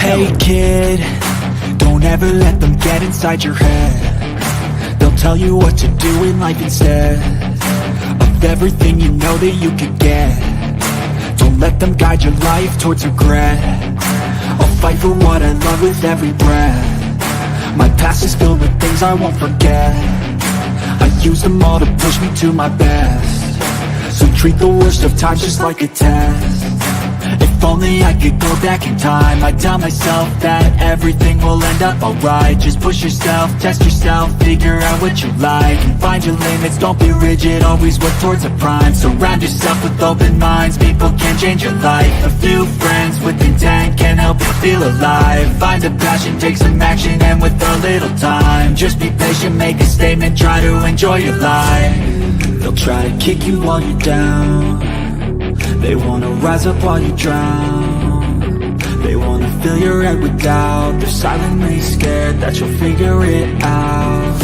Hey kid, don't ever let them get inside your head. They'll tell you what to do in life instead of everything you know that you could get. Don't let them guide your life towards regret. I'll fight for what I love with every breath. My past is filled with things I won't forget. I use them all to push me to my best. So treat the worst of times just like a test. If only I could go back in time, I'd tell myself that everything will end up alright. Just push yourself, test yourself, figure out what you like, and find your limits, don't be rigid, always work towards a prime. Surround yourself with open minds, people can change your life. A few friends with intent can help you feel alive. Find a passion, take some action, and with a little time, just be patient, make a statement, try to enjoy your life. They'll try to kick you while you're down. They wanna rise up while you drown. They wanna fill your head with doubt. They're silently scared that you'll figure it out.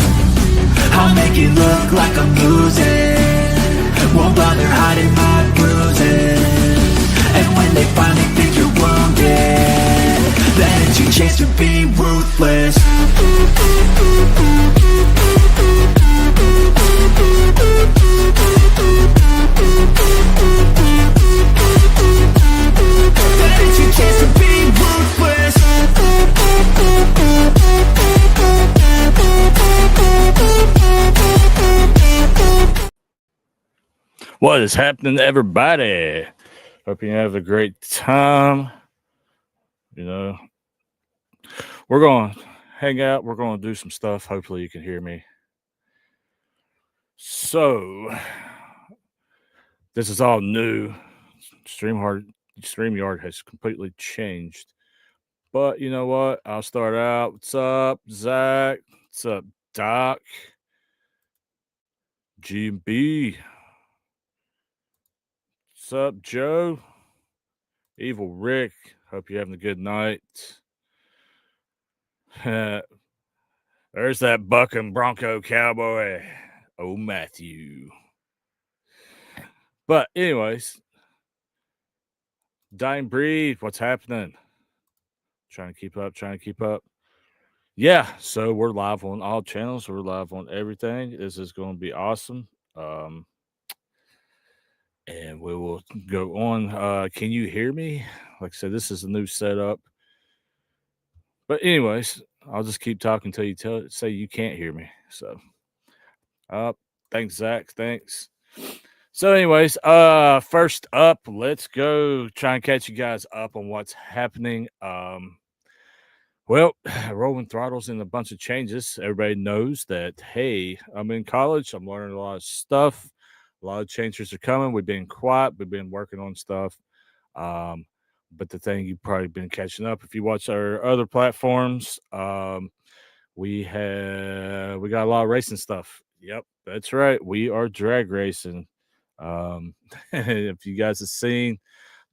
I'll make it look like I'm losing, won't bother hiding my bruises. And when they finally think you're wounded, then it's your chance to be ruthless. What is happening, everybody? Hope you have a great time. You know, we're going to hang out. We're going to do some stuff. Hopefully you can hear me. So, this is all new. StreamYard has completely changed. But you know what? I'll start out. What's up, Zach? What's up, Doc? GB. What's up, Joe? Evil Rick. Hope you're having a good night. There's that bucking Bronco cowboy. Oh, Matthew. But anyways, Dying Breed, what's happening? Trying to keep up. Yeah, so we're live on all channels. We're live on everything. This is going to be awesome. And we will go on. Can you hear me? Like I said, this is a new setup. But anyways, I'll just keep talking until you say you can't hear me. So, thanks, Zach. Thanks. So, anyways, first up, let's go try and catch you guys up on what's happening. Well, Rollin Throttle's in a bunch of changes. Everybody knows that, hey, I'm in college. I'm learning a lot of stuff. A lot of changes are coming. We've been quiet. We've been working on stuff. But the thing you've probably been catching up, if you watch our other platforms, we got a lot of racing stuff. Yep, that's right. We are drag racing. If you guys have seen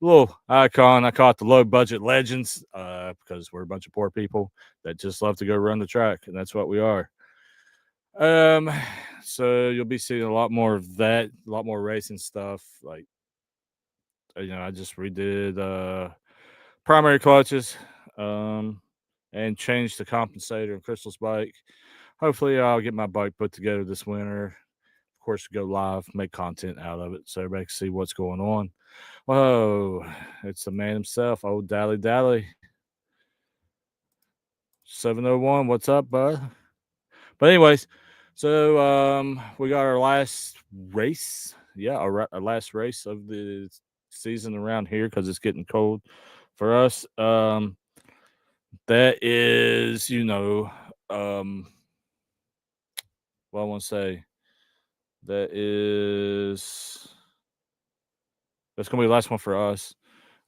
the little icon, I call it the low budget legends, because we're a bunch of poor people that just love to go run the track, and that's what we are. So you'll be seeing a lot more of that, a lot more racing stuff. Like, I just redid primary clutches, and changed the compensator in Crystal's bike. Hopefully I'll get my bike put together this winter. Of course, go live, make content out of it so everybody can see what's going on. Whoa, it's the man himself, old Dally Dally. 701, what's up, bud? But anyways, so we got our last race. Yeah, our last race of the season around here because it's getting cold for us. That is, what I want to say. That's gonna be the last one for us.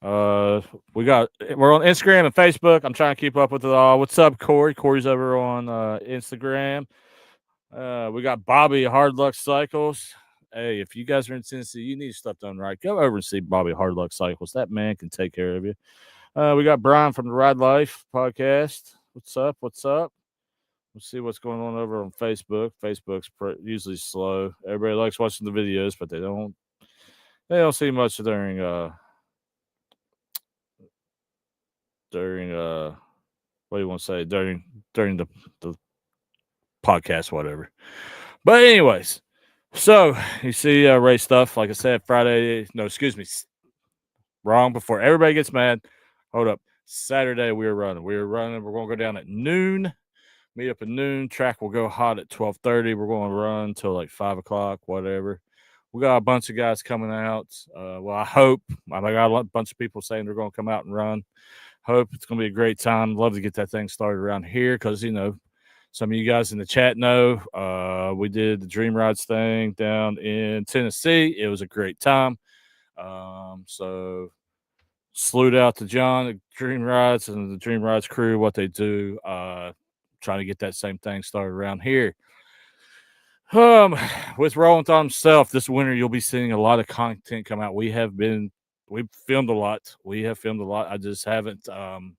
We're on Instagram and Facebook. I'm trying to keep up with it all. What's up, Corey? Corey's over on Instagram. We got Bobby Hard Luck Cycles. Hey, if you guys are in Tennessee, you need stuff done right, go over and see Bobby Hard Luck Cycles. That man can take care of you. We got Brian from the Ride Life podcast. What's up? Let's see what's going on over on Facebook. Facebook's usually slow. Everybody likes watching the videos, but they don't see much during during what do you want to say during the podcast, whatever. But anyways, so you see race stuff. Like I said, Friday. No, excuse me, wrong. Before everybody gets mad, hold up. Saturday we were running. We're going to go down at noon. Meet up at noon. Track will go hot at 12:30. We're going to run till like 5 o'clock, whatever. We got a bunch of guys coming out. Well, I hope. I got a bunch of people saying they're going to come out and run. Hope it's going to be a great time. Love to get that thing started around here because, some of you guys in the chat know we did the Dream Rides thing down in Tennessee. It was a great time. So salute out to John at Dream Rides and the Dream Rides crew, what they do, trying to get that same thing started around here. With Rollin Throttle himself, this winter you'll be seeing a lot of content come out. We've filmed a lot. I just haven't done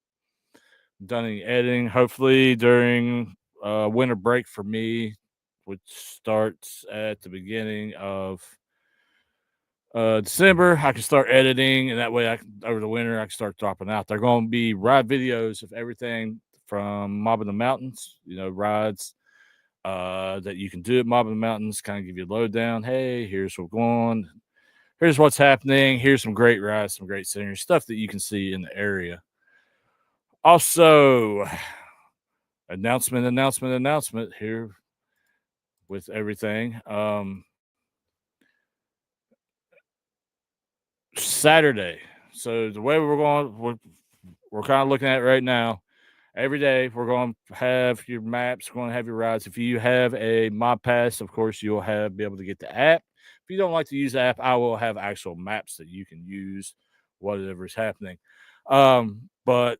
any editing. Hopefully during winter break for me, which starts at the beginning of December, I can start editing, and that way over the winter I can start dropping out. They're going to be ride videos of everything from Mobbin the Mountains, rides that you can do at Mobbin the Mountains, kind of give you a lowdown. Hey, here's what's going on. Here's what's happening. Here's some great rides, some great scenery, stuff that you can see in the area. Also, announcement here with everything. Saturday. So the way we're kind of looking at it right now. Every day we're going to have your maps, we're going to have your rides. If you have a Mob Pass, of course, you'll be able to get the app. If you don't like to use the app, I will have actual maps that you can use, whatever is happening. But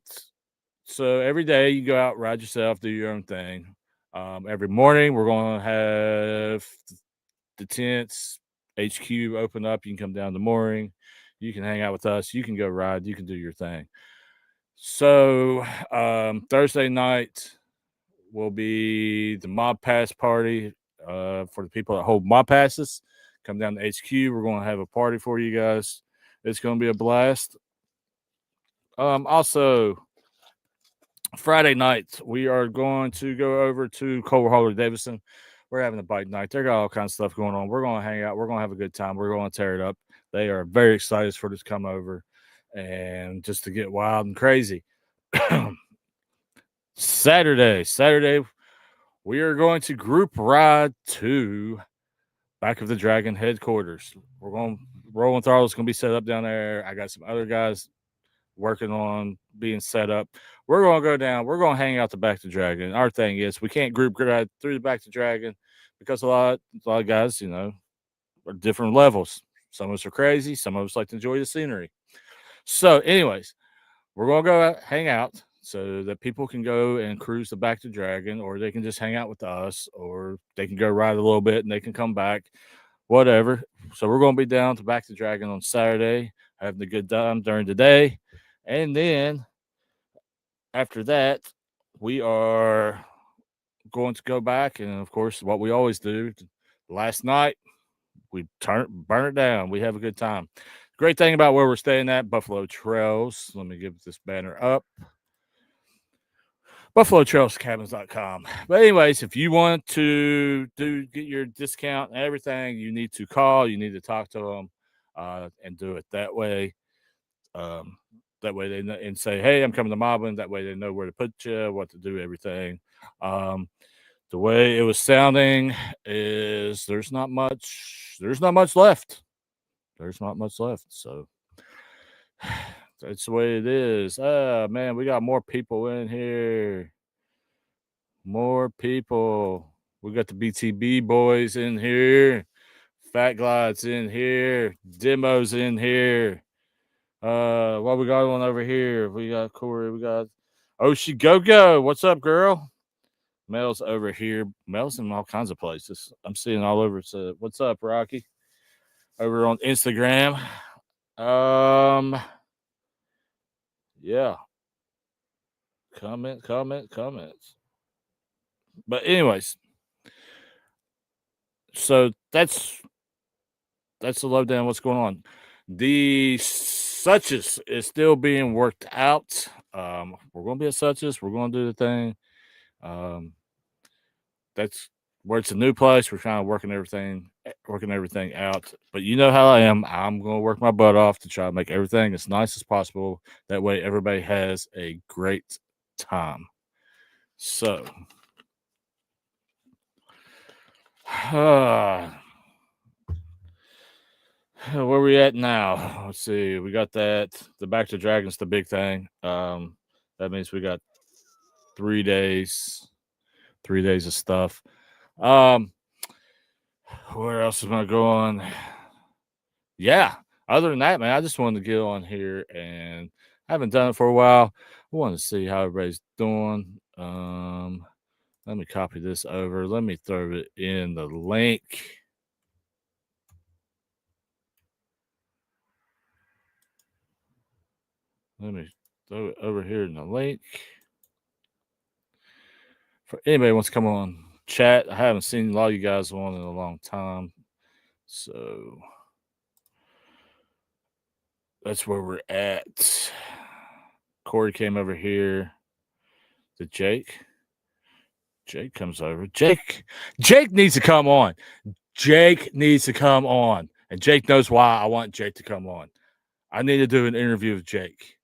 so every day you go out, ride yourself, do your own thing. Every morning we're going to have the tents, HQ open up. You can come down the morning. You can hang out with us. You can go ride. You can do your thing. So Thursday night will be the Mob Pass party for the people that hold Mob Passes. Come down to HQ. We're going to have a party for you guys. It's going to be a blast. Also, Friday night, we are going to go over to Culver Hauler Davidson. We're having a bike night. They got all kinds of stuff going on. We're going to hang out. We're going to have a good time. We're going to tear it up. They are very excited for this to come over and just to get wild and crazy. Saturday, we are going to group ride to Back of the Dragon headquarters. Rollin Throttle is going to be set up down there. I got some other guys working on being set up. We're going to go down. We're going to hang out the Back of the Dragon. Our thing is we can't group ride through the Back of the Dragon because a lot of guys, are different levels. Some of us are crazy. Some of us like to enjoy the scenery. So, anyways, we're going to go out, hang out so that people can go and cruise the Back of the Dragon, or they can just hang out with us, or they can go ride a little bit and they can come back, whatever. So we're going to be down to Back of the Dragon on Saturday, having a good time during the day. And then after that, we are going to go back. And, of course, what we always do, last night, we burn it down. We have a good time. Great thing about where we're staying at, Buffalo Trails. Let me give this banner up. BuffaloTrailsCabins.com. But anyways, if you want to get your discount and everything, you need to call. You need to talk to them and do it that way. That way they know, and say, hey, I'm coming to Mobbin. That way they know where to put you, what to do, everything. The way it was sounding is there's not much left. There's not much left. So that's the way it is. Man, we got more people in here. More people. We got the BTB boys in here. Fat Glide's in here. Demo's in here. What we got on over here? We got Corey. We got Oshi Go. What's up, girl? Mel's over here. Mel's in all kinds of places. I'm seeing all over. So what's up, Rocky? Over on Instagram. Yeah. Comments. But anyways, so that's the lowdown. What's going on? The Suches is still being worked out. we're going to be at such. We're going to do the thing. That's where it's a new place. We're kind of working everything out. But you know how I am. I'm going to work my butt off to try to make everything as nice as possible. That way, everybody has a great time. So, where we at now? Let's see. We got that. The Back to Dragon's the big thing. That means we got 3 days. 3 days of stuff. Where else is I going? Yeah. Other than that, man, I just wanted to get on here, and I haven't done it for a while. I want to see how everybody's doing. Let me copy this over. Let me throw it in the link. Let me throw it over here in the link. For anybody who wants to come on chat, I haven't seen a lot of you guys on in a long time. So that's where we're at. Corey came over here. Did Jake? Jake comes over. Jake needs to come on. Jake needs to come on. And Jake knows why I want Jake to come on. I need to do an interview with Jake.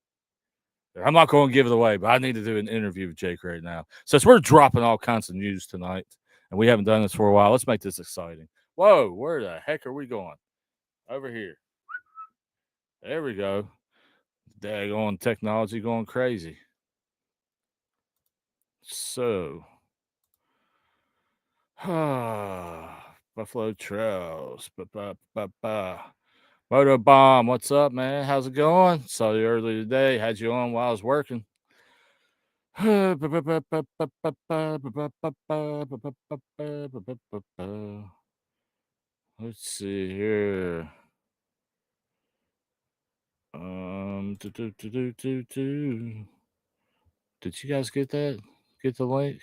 I'm not going to give it away, but I need to do an interview with Jake right now. Since we're dropping all kinds of news tonight, and we haven't done this for a while, let's make this exciting. Whoa, where the heck are we going? Over here. There we go. Daggone technology going crazy. So, Buffalo Trails. Moto Bomb, what's up, man? How's it going? Saw you earlier today. Had you on while I was working. Let's see here. Did you guys get that? Get the link?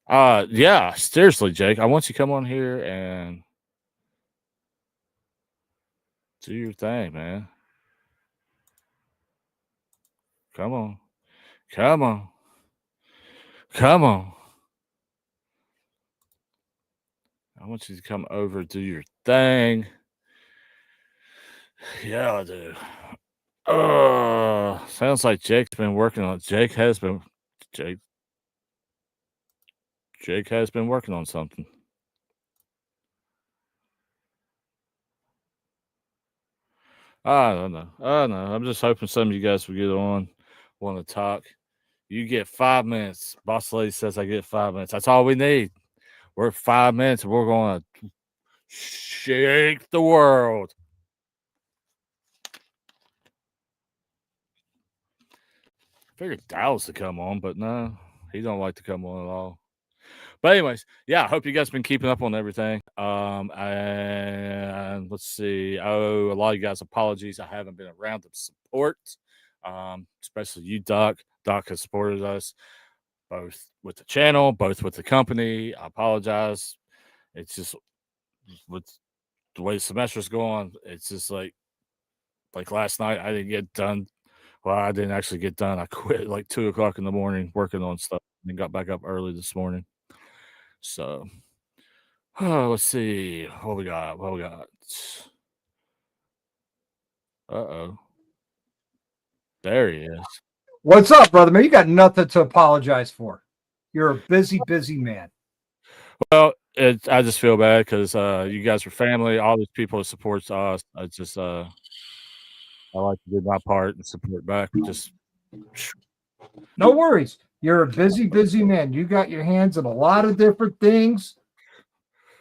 Yeah, seriously, Jake. I want you to come on here and do your thing, man. Come on. Come on. Come on. I want you to come over, do your thing. Yeah, I do. Sounds like Jake's been working on it. Jake has been working on something. I don't know. I'm just hoping some of you guys will get on, want to talk. You get 5 minutes. Boss lady says I get 5 minutes. That's all we need. We're 5 minutes and we're going to shake the world. I figured Dallas to come on, but no, he don't like to come on at all. But anyways, yeah, I hope you guys been keeping up on everything. And let's see. Oh, a lot of you guys, apologies. I haven't been around to support. Especially you, Doc. Doc has supported us both with the channel, both with the company. I apologize. It's just with the way the semester's going, it's just like last night I didn't get done. Well, I didn't actually get done. I quit at like 2:00 in the morning working on stuff and got back up early this morning. So let's see what we got. Uh-oh. There he is. What's up, brother man? You got nothing to apologize for. You're a busy, busy man. Well, I just feel bad because you guys are family. All these people that supports us. I just I like to do my part and support back. Just no worries. You're a busy, busy man. You got your hands in a lot of different things,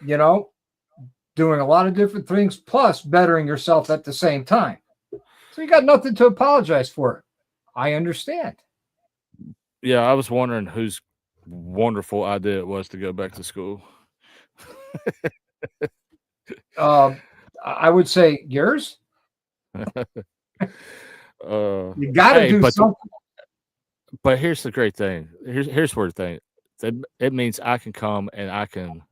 you know, doing a lot of different things, plus bettering yourself at the same time. So you got nothing to apologize for. I understand. Yeah, I was wondering whose wonderful idea it was to go back to school. I would say yours. You got to do something. But here's the great thing. Here's where the thing. It means I can come and I can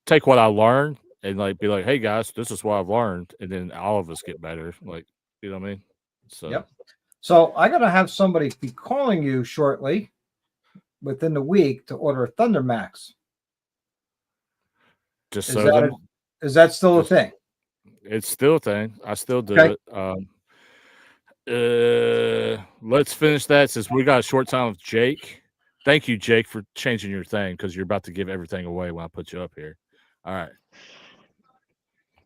take what I learned and like be like, hey guys, this is what I've learned, and then all of us get better. Like, you know what I mean? So Yep. So I gotta have somebody be calling you shortly within the week to order a Thunder Max. just Is so that them, is that still a just thing? it's still a thing. I still do Okay. it. Let's finish that since we got a short time with Jake. Thank you, Jake, for changing your thing because you're about to give everything away when I put you up here. All right.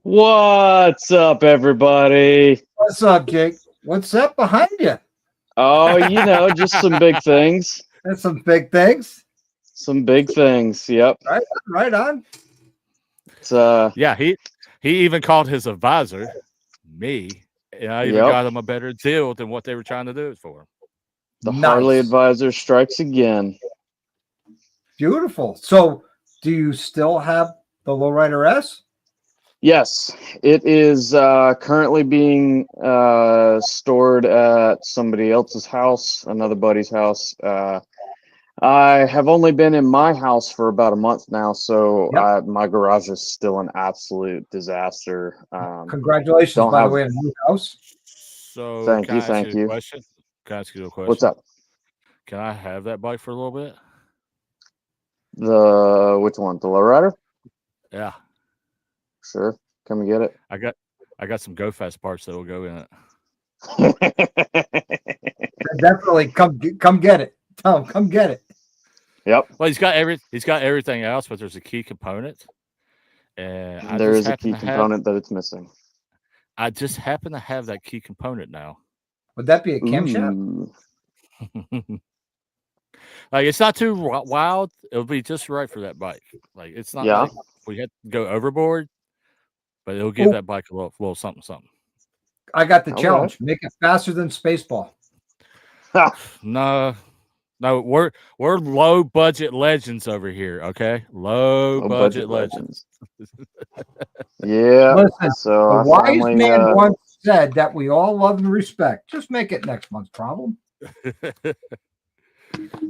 What's up, everybody? What's up, Jake? What's that behind you? Oh, just some big things. That's some big things. Some big things. Yep. Right on. It's Yeah, he even called his advisor, me, and I even Yep. got him a better deal than what they were trying to do it for him. the Harley Nice. advisor strikes again. Beautiful. So, do you still have the Lowrider S? Yes, it is currently being stored at somebody else's house, another buddy's house. I have only been in my house for about a month now, so Yep. my garage is still an absolute disaster. Congratulations, don't by have- the way, on the new house. So Thank can you, I ask thank you a you. question? Can I ask you a question? What's up? Can I have that bike for a little bit? Which one? The lowrider? Yeah. Sure. Come and get it. I got some Go Fast parts that will go in it. Definitely come get it. Tell him, come get it. Yep. Well, he's got everything else, but there's a key component, and There is a key component that it's missing. I just happen to have that key component now. Would that be a camshaft? Ooh. Like, it's not too wild. It'll be just right for that bike. Like, it's not like we had to go overboard, but it'll give that bike a little something. I got the All challenge. right. Make it faster than Spaceball. No, we're low budget legends over here. Okay, low budget legends. Yeah. Listen, So the I wise finally, man once said that we all love and respect. Just make it next month's problem.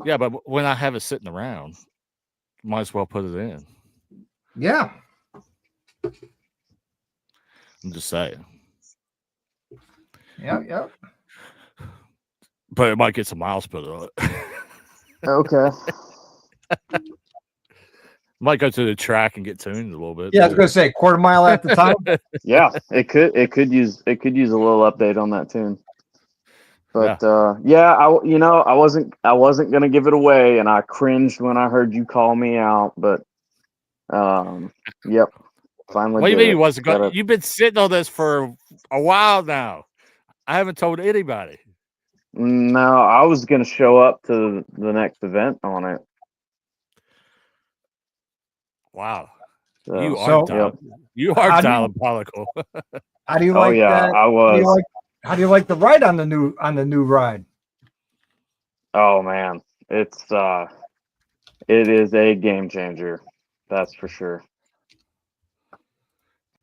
Yeah, but when I have it sitting around, might as well put it in. Yeah. I'm just saying. Yeah. But it might get some miles put on it. Okay. Might go to the track and get tuned a little bit. Yeah, I was gonna say quarter mile at the time. Yeah, it could use a little update on that tune. But I wasn't gonna give it away, and I cringed when I heard you call me out. But yep, finally. What do you mean you it. wasn't going? You've been sitting on this for a while now. I haven't told anybody. No, I was gonna show up to the next event on it. Wow, So, you are diabolical. How do you like that? I was. How do you like the ride on the new ride? Oh man, it is a game changer. That's for sure.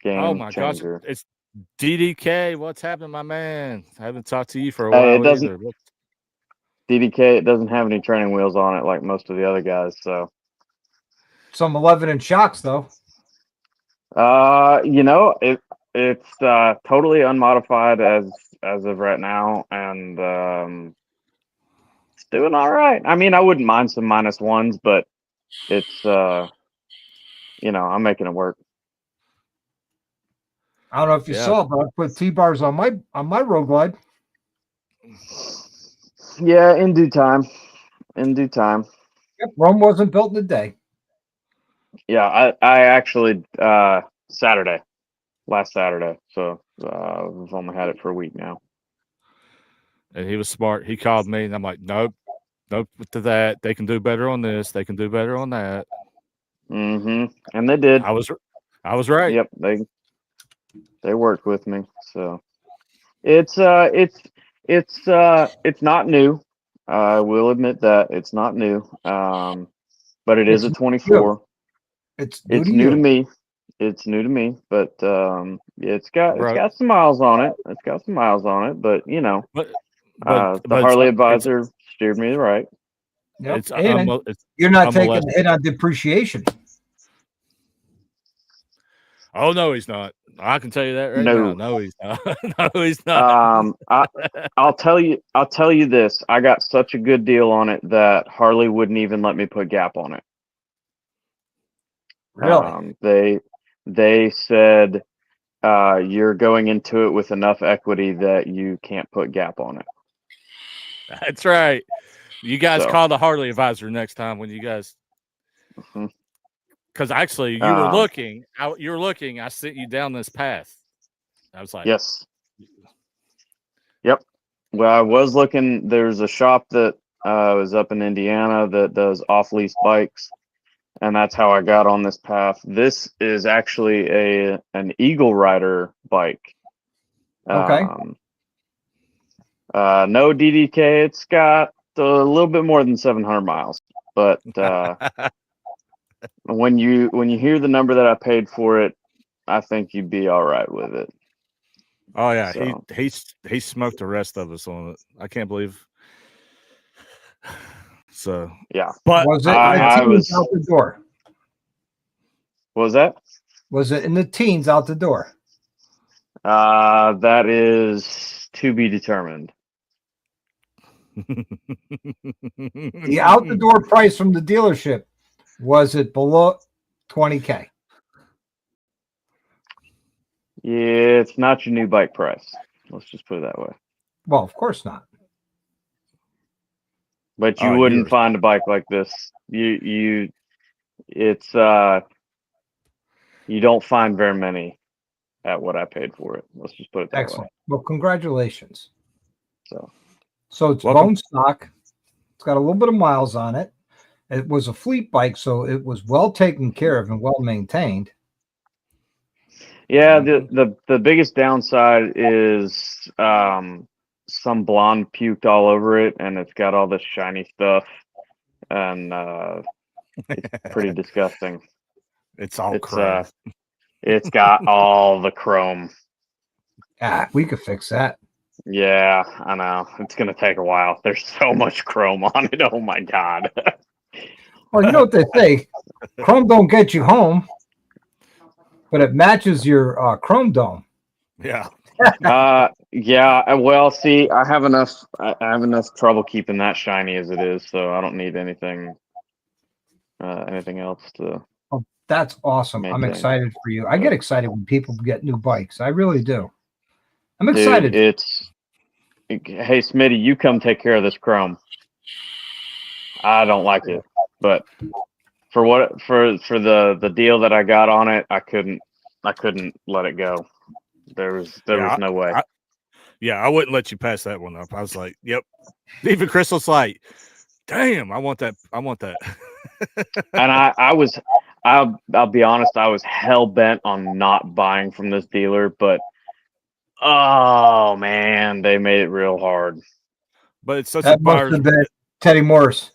Game changer. Gosh, it's DDK. What's happening, my man? I haven't talked to you for a while either. DDK, it doesn't have any training wheels on it like most of the other guys. So some 11-inch shocks though. It's totally unmodified as of right now, and it's doing all right. I mean, I wouldn't mind some -1s, but it's I'm making it work. I don't know if you saw, but I put T-bars on my Road Glide. Yeah, in due time. Yep, Rome wasn't built in a day. Yeah, I actually last Saturday, so we've only had it for a week now. And he was smart. He called me, and I'm like, nope to that. They can do better on this. They can do better on that. Mm-hmm. And they did. I was right. Yep, they worked with me. So it's not new. I will admit that it's not new. But it's a 24. It's new to me. It's new to me, but it's got some miles on it. It's got some miles on it, but the Harley advisor steered me right. Yep. You're not taking a hit on depreciation. Oh no, he's not. I can tell you that right No. now. No, he's not. No, he's not. I'll tell you this. I got such a good deal on it that Harley wouldn't even let me put Gap on it. Really? They said you're going into it with enough equity that you can't put Gap on it. That's right. You guys So. call the Harley advisor next time when you guys. Because actually, you were looking. You were looking. I sent you down this path. I was like, yes. Yep. Well, I was looking. There's a shop that was up in Indiana that does off-lease bikes, and that's how I got on this path. This is actually an Eagle Rider bike. Okay. No DDK. It's got a little bit more than 700 miles, but when you hear the number that I paid for it, I think you'd be all right with it. oh yeah, So. he smoked the rest of us on it. I can't believe. So Yeah, but was it I was out the door? What was that? Was it in the teens out the door? That is to be determined. The out the door price from the dealership, was it below $20K? Yeah, it's not your new bike price. Let's just put it that way. Well, of course not. But you wouldn't find a bike like this. You don't find very many at what I paid for it. Let's just put it that Excellent. way. Well, congratulations. So it's Welcome. bone stock. It's got a little bit of miles on it. It was a fleet bike, so it was well taken care of and well maintained. Yeah, the biggest downside is some blonde puked all over it, and it's got all this shiny stuff, and it's pretty disgusting. It's all chrome. It's got all the chrome. We could fix that. Yeah, I know. It's going to take a while. There's so much chrome on it. Oh, my God. Well, you know what they say. Chrome don't get you home, but it matches your chrome dome. Yeah. Yeah. Well, see, I have enough trouble keeping that shiny as it is, so I don't need anything else to. Oh, that's awesome. maintain. I'm excited for you. I get excited when people get new bikes. I really do. I'm excited. Dude, hey, Smitty, you come take care of this chrome. I don't like it, but for the deal that I got on it, I couldn't let it go. There was no way. I wouldn't let you pass that one up. I was like, yep. Even Crystal's like, damn, I want that. And I'll be honest, I was hell bent on not buying from this dealer, but oh man, they made it real hard. But it's such a buyer's Teddy Morris.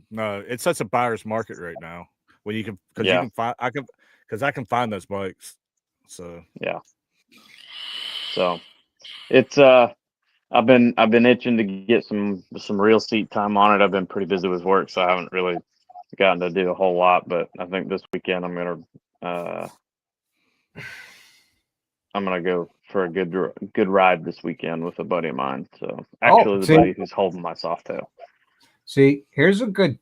No, it's such a buyer's market right now. When you can, because you can find, I can find those bikes. So yeah. So it's I've been itching to get some real seat time on it. I've been pretty busy with work, so I haven't really gotten to do a whole lot. But I think this weekend I'm gonna go for a good ride this weekend with a buddy of mine. So actually, the buddy who's holding my Softail. See, here's a good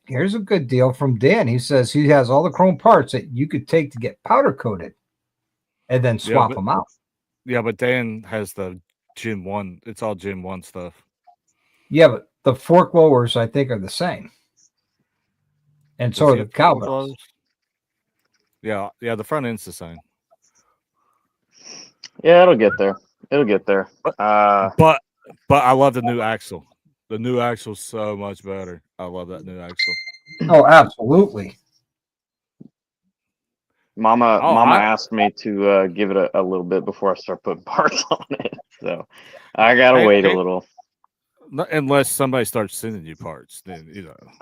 deal from Dan. He says he has all the chrome parts that you could take to get powder coated, and then swap them out. Yeah, but Dan has the Gen 1. It's all Gen 1 stuff. Yeah, but the fork lowers I think are the same, and so are the cowbells. Yeah, the front end's the same. Yeah, it'll get there. But I love the new axle. The new axle's so much better. I love that new axle. Oh, absolutely. Mama asked me to give it a little bit before I start putting parts on it. So I gotta wait a little. Unless somebody starts sending you parts, then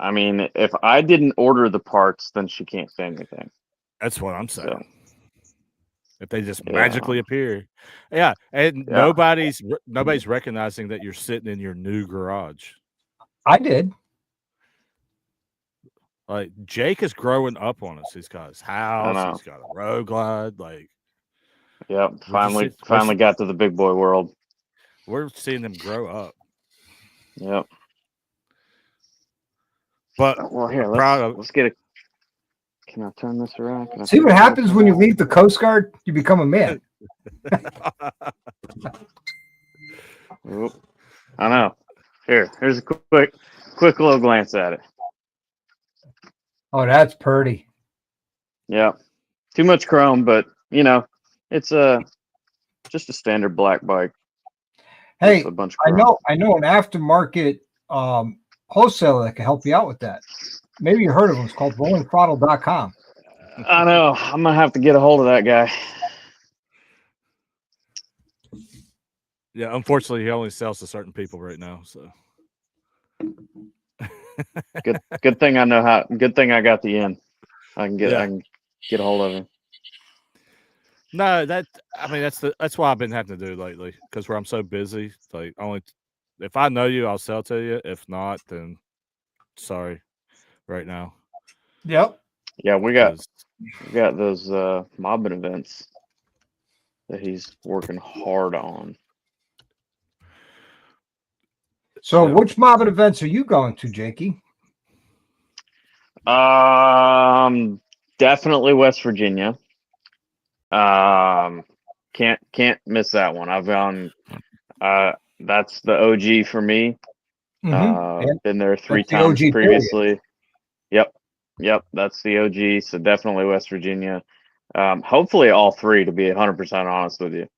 I mean, if I didn't order the parts, then she can't say anything. That's what I'm saying. So, if they just magically appear, and nobody's recognizing that you're sitting in your new garage. I did. Like Jake is growing up on us. He's got his house. He's got a road glide. Like Yep. Finally got to the big boy world. We're seeing them grow up. Yep. But well, here, let's get a. Can I turn this around? See what happens when you leave the Coast Guard? You become a man. Oop. I know. Here's a quick little glance at it. Oh, that's pretty. Yeah. Too much chrome, but it's just a standard black bike. Hey, a bunch of I know an aftermarket wholesaler that can help you out with that. Maybe you heard of him. It's called RollinThrottle.com. I know. I'm gonna have to get a hold of that guy. Yeah, unfortunately, he only sells to certain people right now. So good thing I know how. Good thing I got the in. I can get a hold of him. No, that's why I've been having to do lately, because I'm so busy. Like, only if I know you, I'll sell to you. If not, then sorry, right now. Yep. Yeah, we got those mobbing events that he's working hard on. So, which mobbing events are you going to, Jakey? Definitely West Virginia. Can't miss that one. I've gone. That's the OG for me. Been there 3 times previously. Period. Yep. That's the OG. So definitely West Virginia. Hopefully all 3, to be 100% honest with you.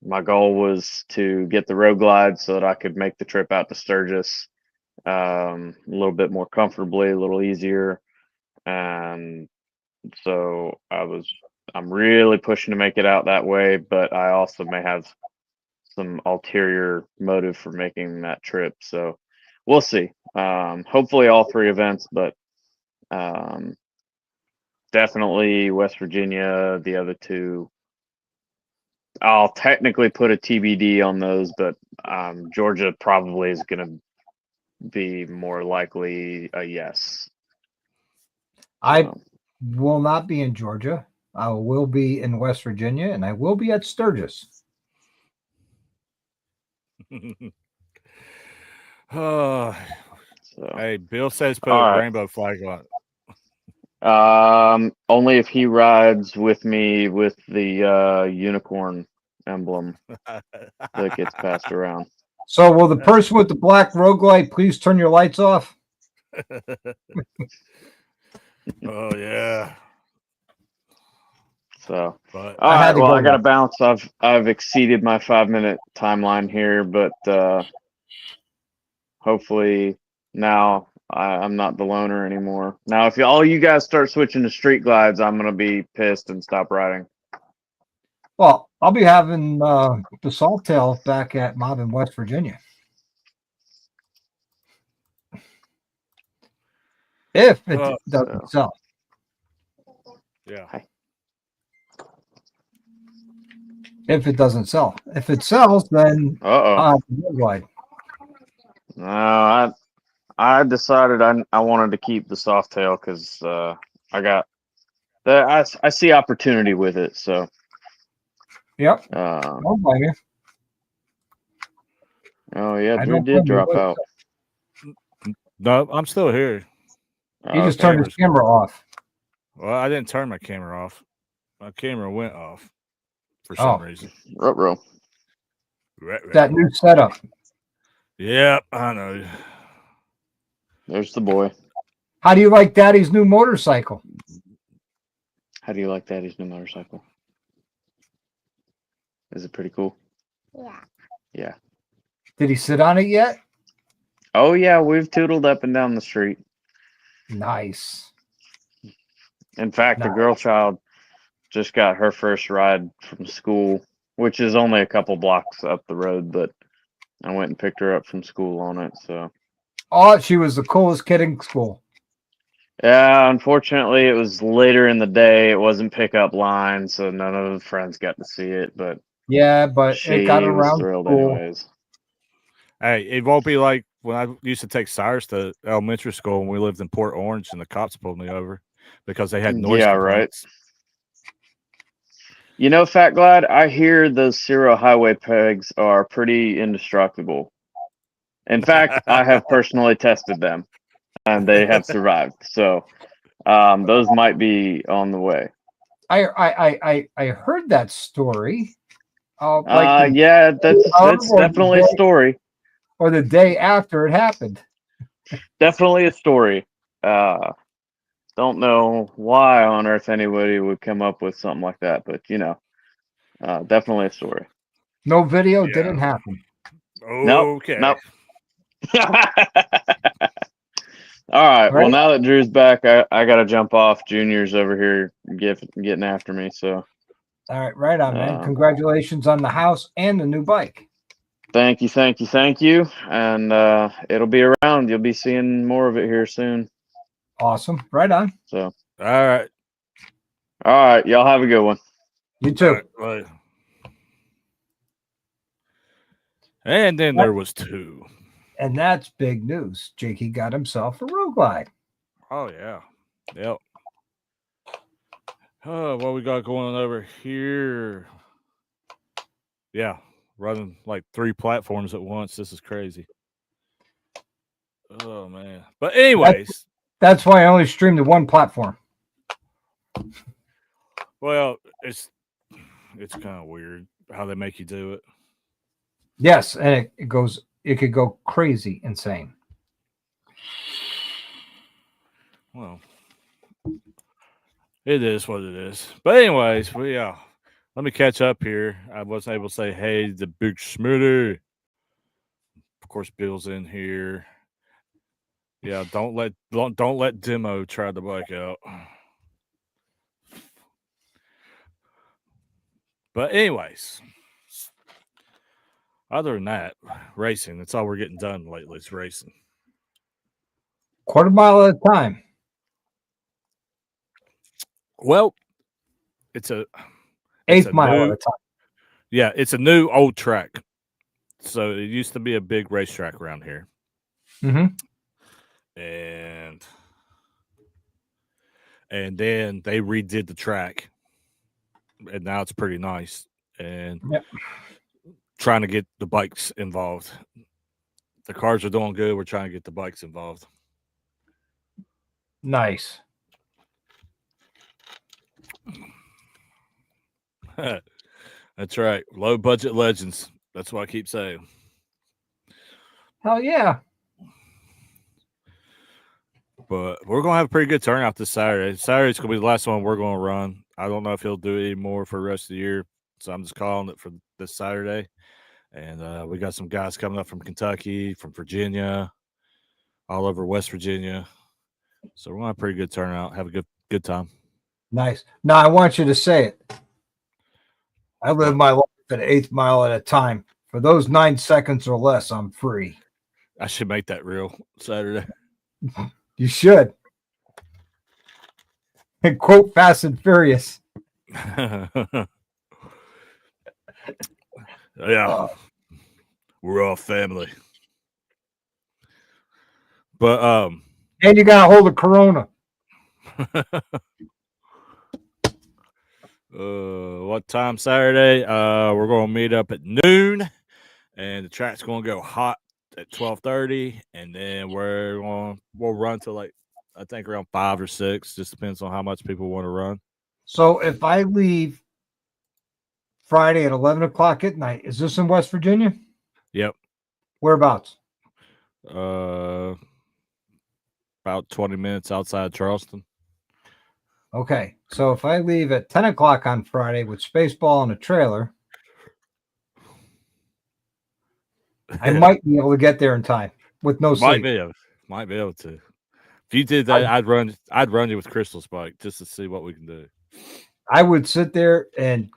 My goal was to get the road glide so that I could make the trip out to Sturgis a little bit more comfortably, a little easier. And so I'm really pushing to make it out that way, but I also may have some ulterior motive for making that trip. So we'll see. Hopefully all 3 events, but definitely West Virginia, the other 2. I'll technically put a TBD on those, but Georgia probably is going to be more likely a yes. I will not be in Georgia. I will be in West Virginia, and I will be at Sturgis. Hey, Bill says put a rainbow flag on it. Only if he rides with me with the unicorn emblem that gets passed around. So will the person with the black rogue light please turn your lights off? Oh yeah. So I gotta bounce. I've exceeded my 5-minute timeline here, but hopefully now I'm not the loner anymore. Now, if all you guys start switching to street glides, I'm gonna be pissed and stop riding. Well, I'll be having the Saltail back at Mobbin, West Virginia. If it doesn't sell. Yeah. If it doesn't sell. If it sells, then No, I decided I wanted to keep the Softail because I got that. I see opportunity with it. So. Yep. Don't blame you. Oh yeah, Drew did drop out. No, I'm still here. He just turned his camera off. Well, I didn't turn my camera off. My camera went off for some reason. Ruh-roh. That new setup. Yep, I know. There's the boy. How do you like Daddy's new motorcycle? How do you like Daddy's new motorcycle? Is it pretty cool? Yeah. Did he sit on it yet? Oh yeah, we've tootled up and down the street. Nice. In fact, the girl child just got her first ride from school, which is only a couple blocks up the road, but I went and picked her up from school on it. So. Oh, she was the coolest kid in school. Yeah, unfortunately, it was later in the day. It wasn't pickup line, so none of the friends got to see it. But yeah, but it got around. Thrilled school. Anyways. Hey, it won't be like when I used to take Cyrus to elementary school when we lived in Port Orange and the cops pulled me over because they had noise complaints. You know, Fat Glad, I hear those Zero highway pegs are pretty indestructible. In fact, I have personally tested them, and they have survived. So those might be on the way. I heard that story. Yeah, that's definitely a story. Or the day after it happened. Definitely a story. Don't know why on earth anybody would come up with something like that, but definitely a story. No video, didn't happen. Okay. Nope. All right. Well, now that Drew's back, I got to jump off. Junior's over here getting after me. So. All right, right on, man. Congratulations on the house and the new bike. Thank you. And it'll be around. You'll be seeing more of it here soon. Awesome. Right on. So. All right. Y'all have a good one. You too. Right. And then there was 2. And that's big news. Jakey got himself a road glide. Oh, yeah. Yep. Oh, what we got going on over here? Yeah, running like 3 platforms at once. This is crazy. Oh, man. But anyways. That's why I only streamed to one platform. Well, it's kind of weird how they make you do it. Yes, and it could go crazy insane. Well, it is what it is. But anyways, let me catch up here. I wasn't able to say hey to Big Smitty. Of course, Bill's in here. Yeah, don't let Demo try the bike out. But anyways, other than that, racing. That's all we're getting done lately. It's racing. Quarter mile at a time. Well, it's eighth mile at a time. Yeah, it's a new old track. So it used to be a big racetrack around here. Mm-hmm. And then they redid the track. And now it's pretty nice. And trying to get the bikes involved. The cars are doing good. We're trying to get the bikes involved. Nice. That's right. Low budget legends. That's what I keep saying. Hell yeah. But we're going to have a pretty good turnout this Saturday. Saturday's going to be the last one we're going to run. I don't know if he'll do any more for the rest of the year. So I'm just calling it for this Saturday. And we got some guys coming up from Kentucky, from Virginia, all over West Virginia. So we're going to have a pretty good turnout. Have a good time. Nice. Now, I want you to say it. I live my life at 8th mile at a time. For those 9 seconds or less, I'm free. I should make that real Saturday. You should. And quote Fast and Furious. Yeah. We're all family. But and you gotta hold a Corona. What time Saturday? We're gonna meet up at noon, and the track's gonna go hot at 12:30, and then we'll run to like I think around 5 or 6. Just depends on how much people want to run. So if I leave Friday at 11 o'clock at night, is this in West Virginia? Yep. Whereabouts? About 20 minutes outside Charleston. Okay, so if I leave at 10 o'clock on Friday with Spaceball and a trailer, I might be able to get there in time with no sleep. Might be able to. If you did that, I'd run you with Crystal's bike just to see what we can do. I would sit there and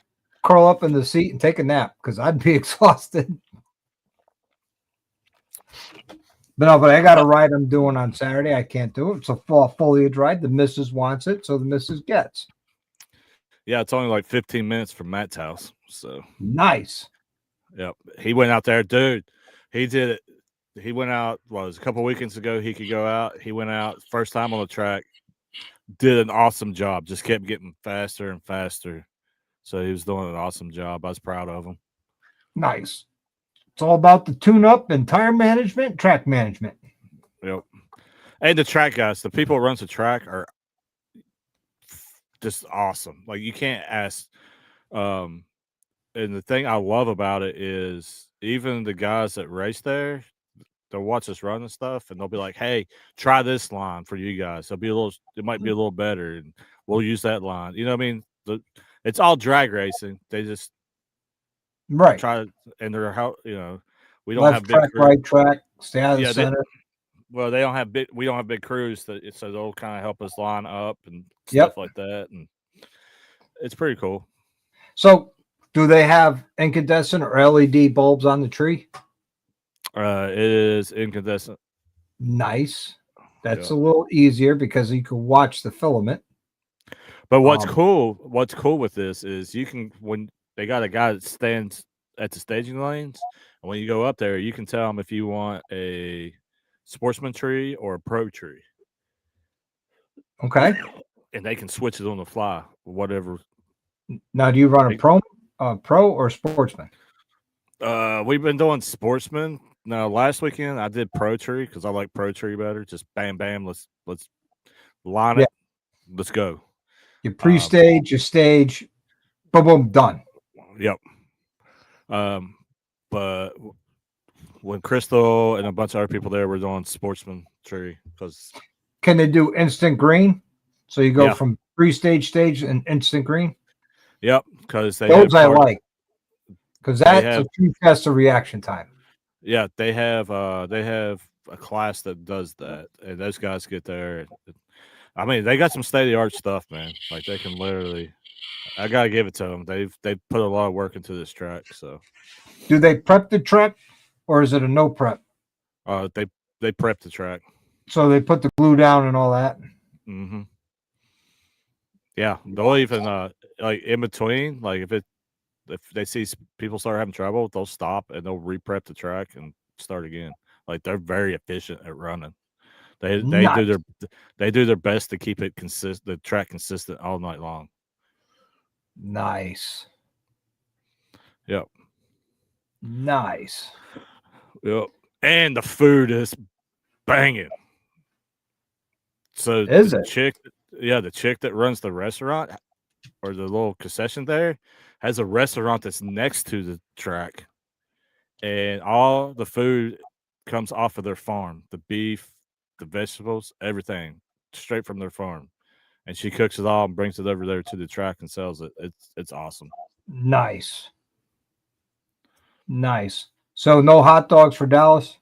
curl up in the seat and take a nap because I'd be exhausted. But I got a ride I'm doing on Saturday. I can't do it. It's a fall foliage ride. The missus wants it, so the missus gets. Yeah, it's only like 15 minutes from Matt's house. So nice. Yep. He went out there, dude. He did it. He went out, it was a couple weekends ago. He could go out. He went out first time on the track. Did an awesome job. Just kept getting faster and faster. So he was doing an awesome job. I was proud of him. Nice. It's all about the tune-up and tire management, track management. Yep. And the track guys, the people who runs the track are just awesome. Like, you can't ask. And the thing I love about it is even the guys that race there, they'll watch us run and stuff, and they'll be like, "Hey, try this line for you guys. It might be a little better, and we'll use that line." You know what I mean? It's all drag racing. They just try, and they're we don't left have big track, right track, stay out of the center. We don't have big crews, so they'll kind of help us line up and stuff like that, and it's pretty cool. So, do they have incandescent or LED bulbs on the tree? It is incandescent. Nice. That's a little easier because you can watch the filament. But what's cool with this is when they got a guy that stands at the staging lanes, and when you go up there, you can tell them if you want a sportsman tree or a pro tree. Okay. And they can switch it on the fly, whatever. Now, do you run a pro or sportsman? We've been doing sportsman. Now, last weekend I did pro tree because I like pro tree better. Just bam, bam. Let's line it. Let's go. You pre-stage, you stage, boom, boom, done. Yep. But when Crystal and a bunch of other people there were doing sportsman tree, because can they do instant green? So you go from pre-stage stage and instant green. Yep, because those I like, because that's a true test of reaction time. Yeah, they have a class that does that, and those guys get there. I mean, they got some state-of-the-art stuff, man. Like, they can literally, I gotta give it to them. They've put a lot of work into this track. So, do they prep the track, or is it a no prep? They prep the track. So they put the glue down and all that. Mm-hmm. Yeah, they'll even like in between, like if they see people start having trouble, they'll stop and they'll re-prep the track and start again. Like, they're very efficient at running. They do their best to keep it the track consistent all night long. Nice. Yep. Nice. Yep. And the food is banging. So the chick that runs the restaurant or the little concession there has a restaurant that's next to the track, and all the food comes off of their farm. The beef, the vegetables, everything straight from their farm, and she cooks it all and brings it over there to the track and sells it. It's awesome. Nice. So no hot dogs for Dallas?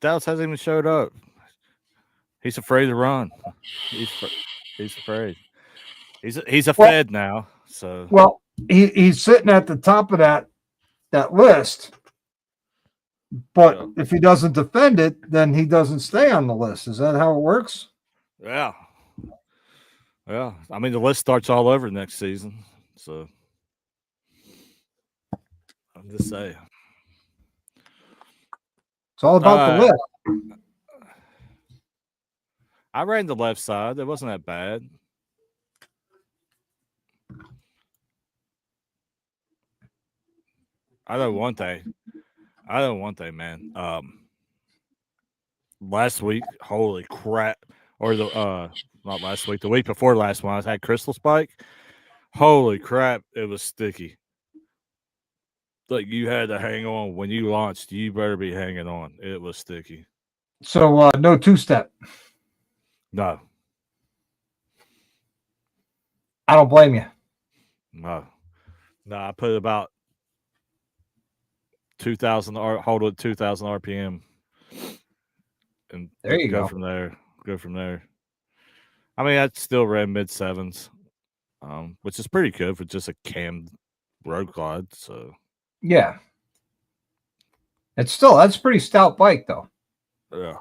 Dallas hasn't even showed up. He's afraid to run. He's afraid. He's a Fed now. So he's sitting at the top of that list. But if he doesn't defend it, then he doesn't stay on the list. Is that how it works? Yeah. Yeah. I mean, the list starts all over next season. So I'm just saying. It's all about the list. I ran the left side. It wasn't that bad. I know one thing, man. Last week, holy crap! Or not last week, the week before last one, I had Crystal Spike. Holy crap! It was sticky. Like, you had to hang on when you launched. You better be hanging on. It was sticky. So no two-step. No. I don't blame you. No. I put about 2,000 hold it 2,000 RPM, and there you go from there. I mean, I still ran mid sevens, which is pretty good for just a cammed road glide. So yeah, that's a pretty stout bike though. Yeah.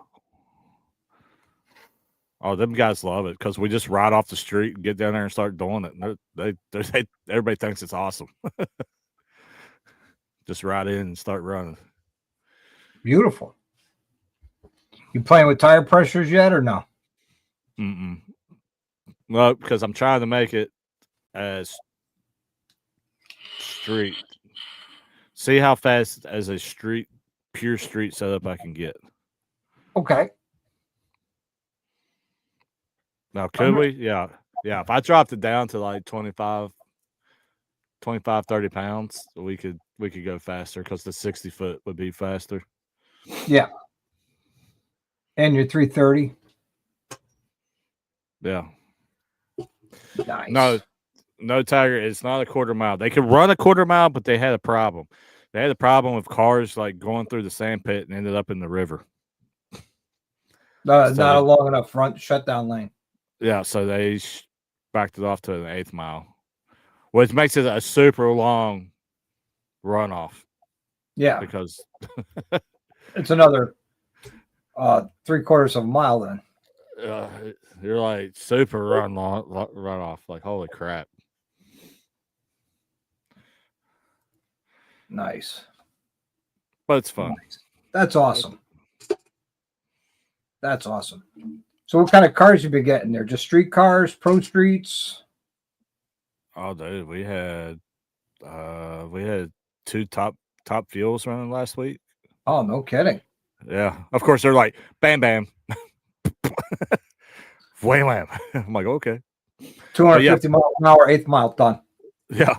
Oh, them guys love it because we just ride off the street and get down there and start doing it. And everybody thinks it's awesome. Just ride in and start running. Beautiful. You playing with tire pressures yet or no? No, because I'm trying to make it as street. See how fast as a pure street setup I can get. Okay. Now, could we? Yeah. Yeah. If I dropped it down to like 25, 30 pounds, we could go faster because the 60 foot would be faster. Yeah. And your 330. Yeah. Nice. No, Tiger. It's not a quarter mile. They could run a quarter mile, but they had a problem. They had a problem with cars like going through the sand pit and ended up in the river. Not a long enough front shutdown lane. Yeah, so they backed it off to an 1/8 mile, which makes it a super long runoff. Yeah, because it's another 3/4 of a mile then. You're like super runoff. Like, holy crap. Nice. But it's fun. Nice. That's awesome. That's awesome. So what kind of cars you been getting there? Just street cars, pro streets? Oh, dude, we had 2 top fuels running last week. Oh, no kidding. Yeah. Of course, they're like, bam, bam. Wham, wham. I'm like, okay. 250 miles an hour, 8th mile done. Yeah.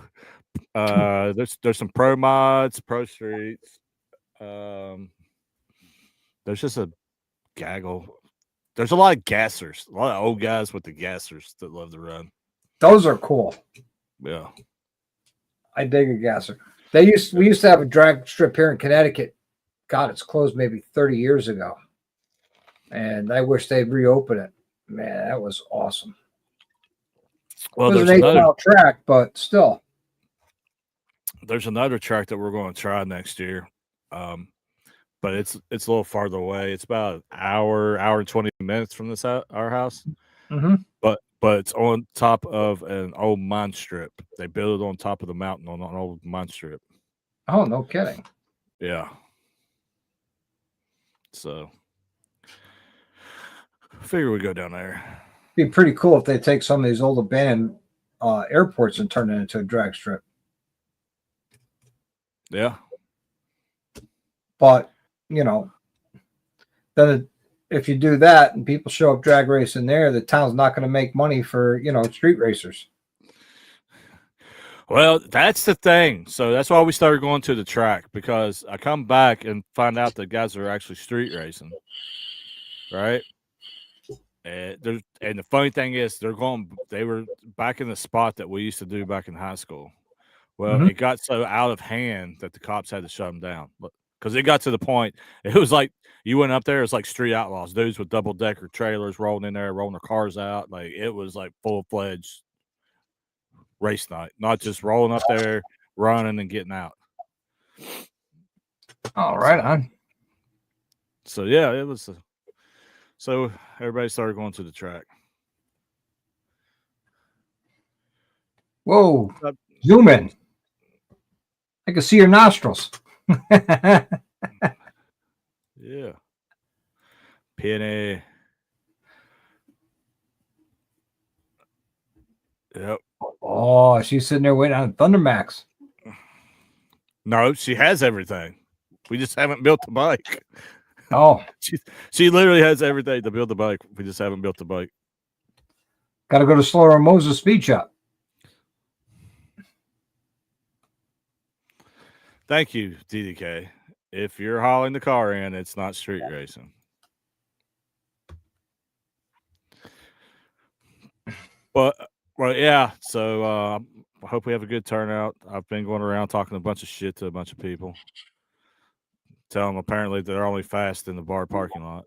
There's some pro mods, pro streets. There's just a gaggle. There's a lot of gassers, a lot of old guys with the gassers that love to run. Those are cool. Yeah. I dig a gasser. We used to have a drag strip here in Connecticut. God, it's closed maybe 30 years ago. And I wish they'd reopen it. Man, that was awesome. Well, it was an 8-mile track, but still. There's another track that we're going to try next year. But it's a little farther away. It's about an hour and 20 minutes from our house. Mm-hmm. But it's on top of an old mine strip. They built it on top of the mountain on an old mine strip. Oh, no kidding. Yeah. So I figure we go down there. Be pretty cool if they take some of these old abandoned airports and turn it into a drag strip. Yeah. But, then if you do that and people show up drag racing there, the town's not going to make money for, street racers. Well, that's the thing. So that's why we started going to the track, because I come back and find out that guys are actually street racing, right? And the funny thing is, they were back in the spot that we used to do back in high school. Well, It got so out of hand that the cops had to shut them down. Because it got to the point, it was like you went up there, it's like street outlaws, dudes with double-decker trailers rolling in there, rolling their cars out. Like, it was like full-fledged race night, not just rolling up there, running, and getting out. All right, on. So, yeah, it was. So everybody started going to the track. Whoa. Zoom in. I can see your nostrils. Yeah. Penny. Yep. Oh, she's sitting there waiting on Thundermax. No, she has everything. We just haven't built the bike. Oh. She literally has everything to build the bike. We just haven't built the bike. Got to go to Slower Moses Speed Shop. Thank you, DDK. If you're hauling the car in, it's not street racing. But, well, yeah. So I hope we have a good turnout. I've been going around talking a bunch of shit to a bunch of people. Tell them apparently they're only fast in the bar parking lot.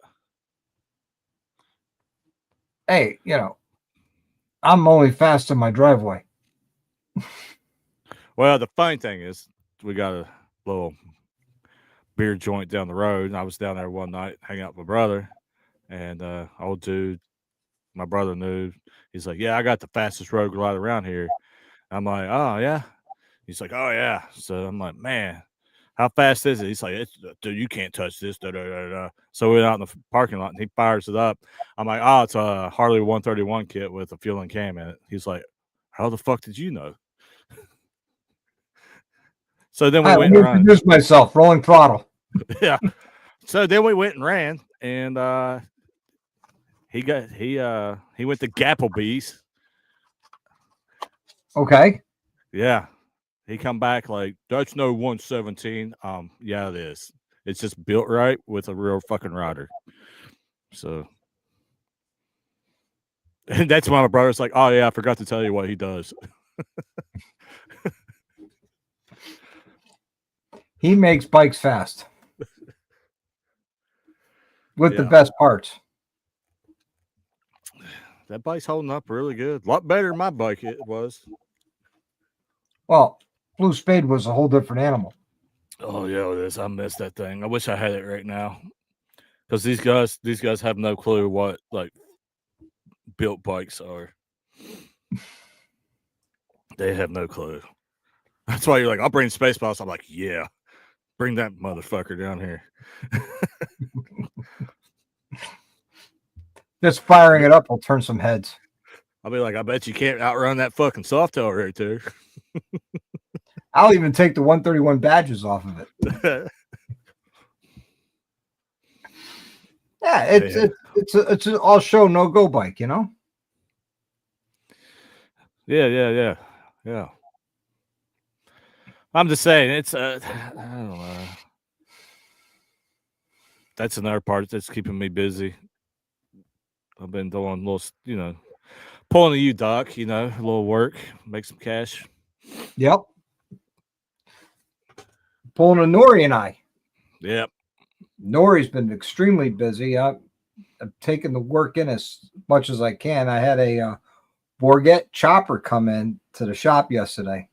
Hey, I'm only fast in my driveway. Well, the funny thing is, we got a little beer joint down the road, and I was down there one night hanging out with my brother, and old dude, my brother knew. He's like, "Yeah, I got the fastest road glide around here." I'm like, "Oh yeah." He's like, "Oh yeah." So I'm like, "Man, how fast is it?" He's like, "Dude, you can't touch this." Da, da, da, da. So we went out in the parking lot, and he fires it up. I'm like, "Oh, it's a Harley 131 kit with a fuel and cam in it." He's like, how the fuck did you know? So then we Hi, went let me and ran. introduce myself, Rollin Throttle. Yeah. So then we went and ran, and he went to Gapplebee's. Okay. Yeah. He come back like, that's no 117. Yeah, it is. It's just built right with a real fucking rider. So, and that's why my brother's like, oh yeah, I forgot to tell you what he does. He makes bikes fast with the best parts. That bike's holding up really good. A lot better than my bike it was. Well, Blue Spade was a whole different animal. Oh yeah, it is. I miss that thing. I wish I had it right now. Because these guys have no clue what like built bikes are. They have no clue. That's why you're like, I'll bring Space Boss. I'm like, yeah, bring that motherfucker down here. Just firing it up will turn some heads. I'll be like, I bet you can't outrun that fucking Softail right there. I'll even take the 131 badges off of it. Yeah, it's an all show no go bike, you know. Yeah. I'm just saying, it's I don't know. That's another part that's keeping me busy. I've been doing a little, pulling a U-Doc, a little work, make some cash. Yep. Pulling a Nori and I. Yep. Nori's been extremely busy. I've taken the work in as much as I can. I had a Bourget chopper come in to the shop yesterday.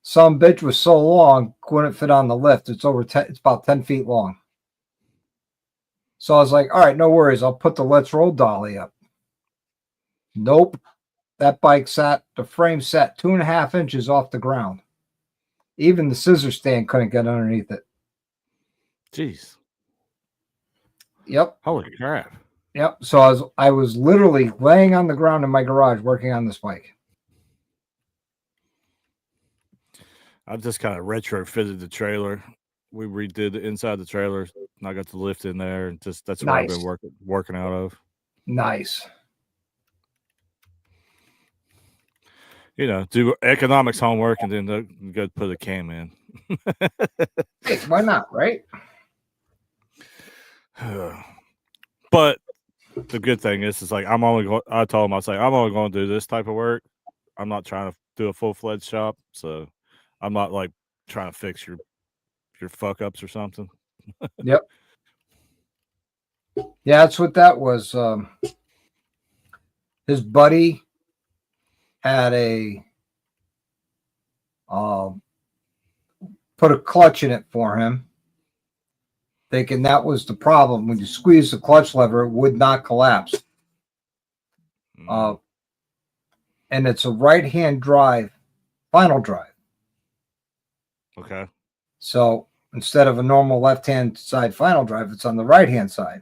Some bitch was so long, couldn't fit on the lift. It's about 10 feet long. So I was like, all right, no worries. I'll put the Let's Roll dolly up. Nope. That bike the frame sat 2.5 inches off the ground. Even the scissor stand couldn't get underneath it. Jeez. Yep. Holy crap. Yep. So I was literally laying on the ground in my garage working on this bike. I've just kind of retrofitted the trailer. We redid the inside of the trailer, and I got the lift in there, and that's what I've been working out of. Nice. Do economics homework and then go put a cam in. Hey, why not, right? But the good thing is like I told him, I was like, I'm only going to do this type of work. I'm not trying to do a full-fledged shop, so I'm not like trying to fix your fuck ups or something. Yep. Yeah, that's what that was. His buddy had put a clutch in it for him, thinking that was the problem. When you squeeze the clutch lever, it would not collapse. And it's a right-hand drive, final drive. Okay. So instead of a normal left-hand side final drive, it's on the right-hand side.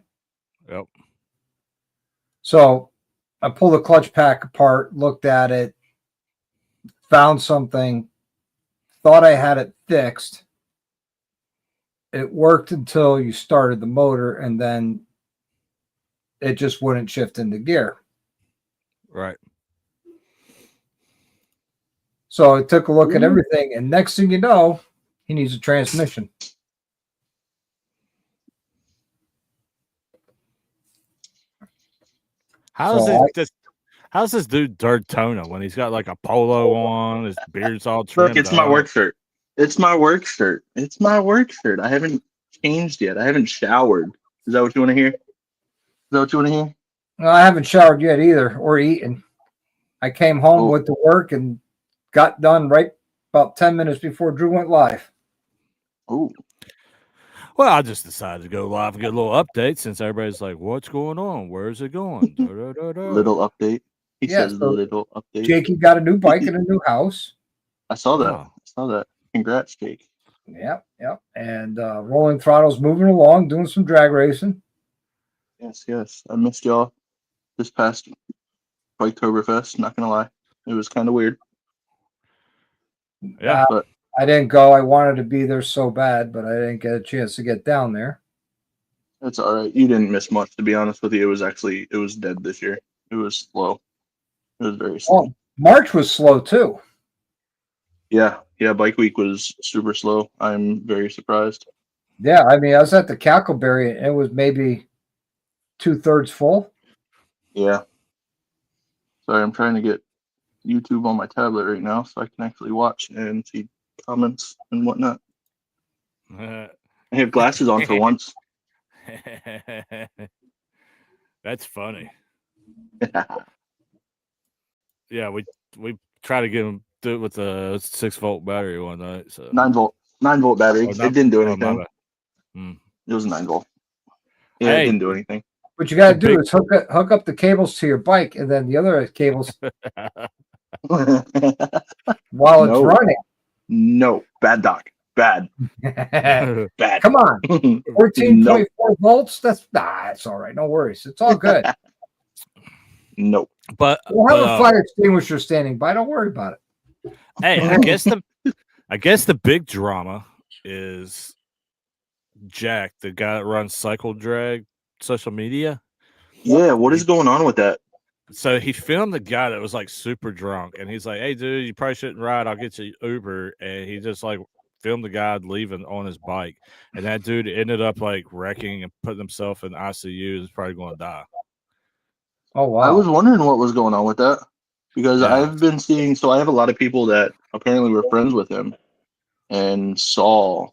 Yep. So I pulled the clutch pack apart, looked at it, found something, thought I had it fixed. It worked until you started the motor, and then it just wouldn't shift into gear. Right. So I took a look at everything, and next thing you know, he needs a transmission. How's this dude Dirtona when he's got like a polo on, his beard's all trimmed? Look, it's my work shirt. It's my work shirt. It's my work shirt. I haven't changed yet. I haven't showered. Is that what you want to hear? No, I haven't showered yet either, or eaten. I came home, went to work, and got done right about 10 minutes before Drew went live. Oh. Well, I just decided to go live and get a little update since everybody's like, what's going on? Where's it going? Little update. He says so little update. Jakey got a new bike and a new house. I saw that. Congrats, Jake. Yep. And Rollin Throttle's moving along, doing some drag racing. Yes. I missed y'all this past Biketoberfest, not gonna lie. It was kind of weird. Yeah, but I didn't go. I wanted to be there so bad, but I didn't get a chance to get down there. it's all right. You didn't miss much, to be honest with you. It was dead this year. It was slow. It was very slow. Oh, March was slow too. Yeah, Bike Week was super slow. I'm very surprised. Yeah, I mean, I was at the Cackleberry and it was maybe 2/3 full. Yeah. Sorry, I'm trying to get YouTube on my tablet right now so I can actually watch and see comments and whatnot. I have glasses on for once. That's funny. Yeah, we try to do it with a 6-volt battery one night. So 9 volt battery. It didn't do anything. It was a 9 volt. Yeah, hey, it didn't do anything. What you got to do is hook up the cables to your bike, and then the other cables while it's running. No, bad doc. Bad. Bad. Come on, 14.4 volts. That's it's all right. No worries. It's all good. Nope. But we'll have a fire extinguisher standing by. Don't worry about it. Hey, I guess the big drama is Jack, the guy that runs Cycle Drag social media. Yeah, what is going on with that? So he filmed the guy that was like super drunk, and he's like, "Hey, dude, you probably shouldn't ride. I'll get you Uber." And he just like filmed the guy leaving on his bike, and that dude ended up like wrecking and putting himself in ICU. He's probably going to die. Oh wow! I was wondering what was going on with that because I've been seeing. So I have a lot of people that apparently were friends with him and saw.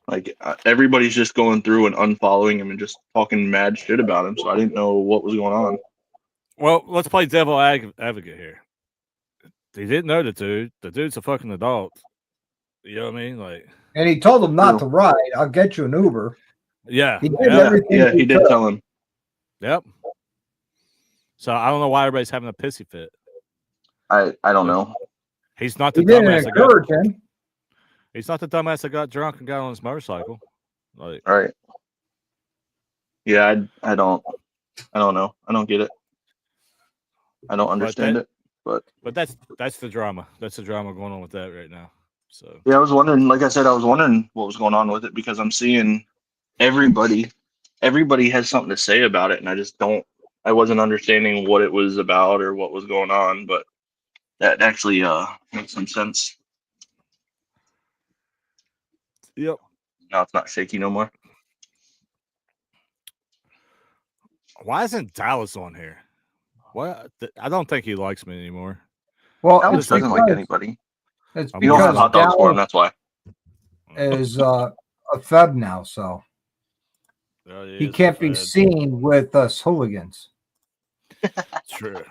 Like everybody's just going through and unfollowing him and just talking mad shit about him. So I didn't know what was going on. Well, let's play devil advocate here. He didn't know the dude. The dude's a fucking adult. You know what I mean? Like, and he told him not to ride. I'll get you an Uber. Yeah, he did everything. Yeah, he did tell him. Yep. So I don't know why everybody's having a pissy fit. I don't know. He's not the dumbass. Him. He's not the dumbass that got drunk and got on his motorcycle. Like, right. Yeah, I don't know. I don't get it. I don't understand it. But that's the drama. That's the drama going on with that right now. So yeah, I was wondering. Like I said, I was wondering what was going on with it because I'm seeing everybody has something to say about it, and I wasn't understanding what it was about or what was going on. But that actually makes some sense. Yep. Now it's not shaky no more. Why isn't Dallas on here? What? I don't think he likes me anymore. Well, Dallas doesn't like anybody. It's you don't have hot dogs for him. That's why. Is a Feb now, so he can't be seen with us hooligans. True.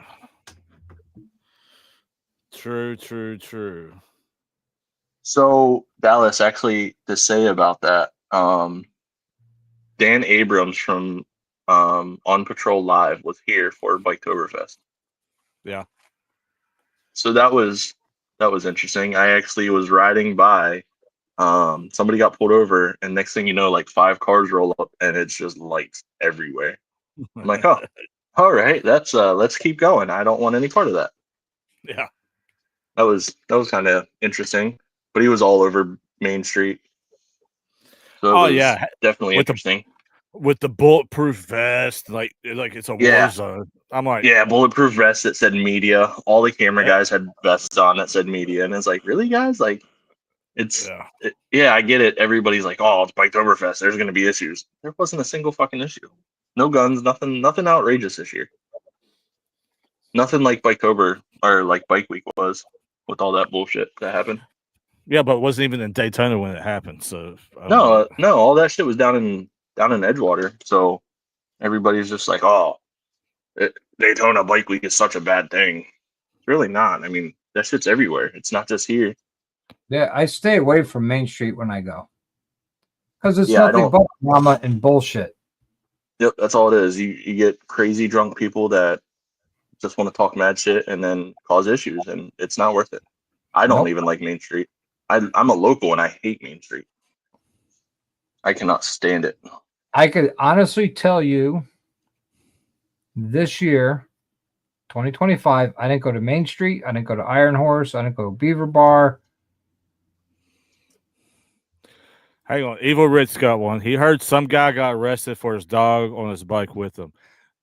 So Dallas, actually, to say about that, Dan Abrams from On Patrol Live was here for Biketoberfest. Yeah. So that was interesting. I actually was riding by. Somebody got pulled over, and next thing you know, like 5 cars roll up, and it's just lights everywhere. I'm like, oh, all right, that's let's keep going. I don't want any part of that. Yeah. That was kind of interesting, but he was all over Main Street. So yeah, definitely interesting. With the bulletproof vest, like it's a war zone. I'm like, yeah, bulletproof vest that said media. All the camera guys had vests on that said media, and it's like, really, guys? Like, it's I get it. Everybody's like, oh, it's Biketoberfest. There's going to be issues. There wasn't a single fucking issue. No guns, nothing outrageous this year. Nothing like Biketober or like Bike Week was with all that bullshit that happened. Yeah, but it wasn't even in Daytona when it happened. So no, all that shit was down in Edgewater. So everybody's just like, oh, Daytona Bike Week is such a bad thing. It's really not. I mean, that shit's everywhere. It's not just here. Yeah, I stay away from Main Street when I go because it's nothing but drama and bullshit. Yep, that's all it is. You get crazy drunk people that just want to talk mad shit and then cause issues, and it's not worth it. I don't even like Main Street. I'm a local and I hate Main Street. I cannot stand it. I could honestly tell you this year, 2025. I didn't go to Main Street. I didn't go to Iron Horse. I didn't go to Beaver Bar. Hang on. Evil Rich got one. He heard some guy got arrested for his dog on his bike with him.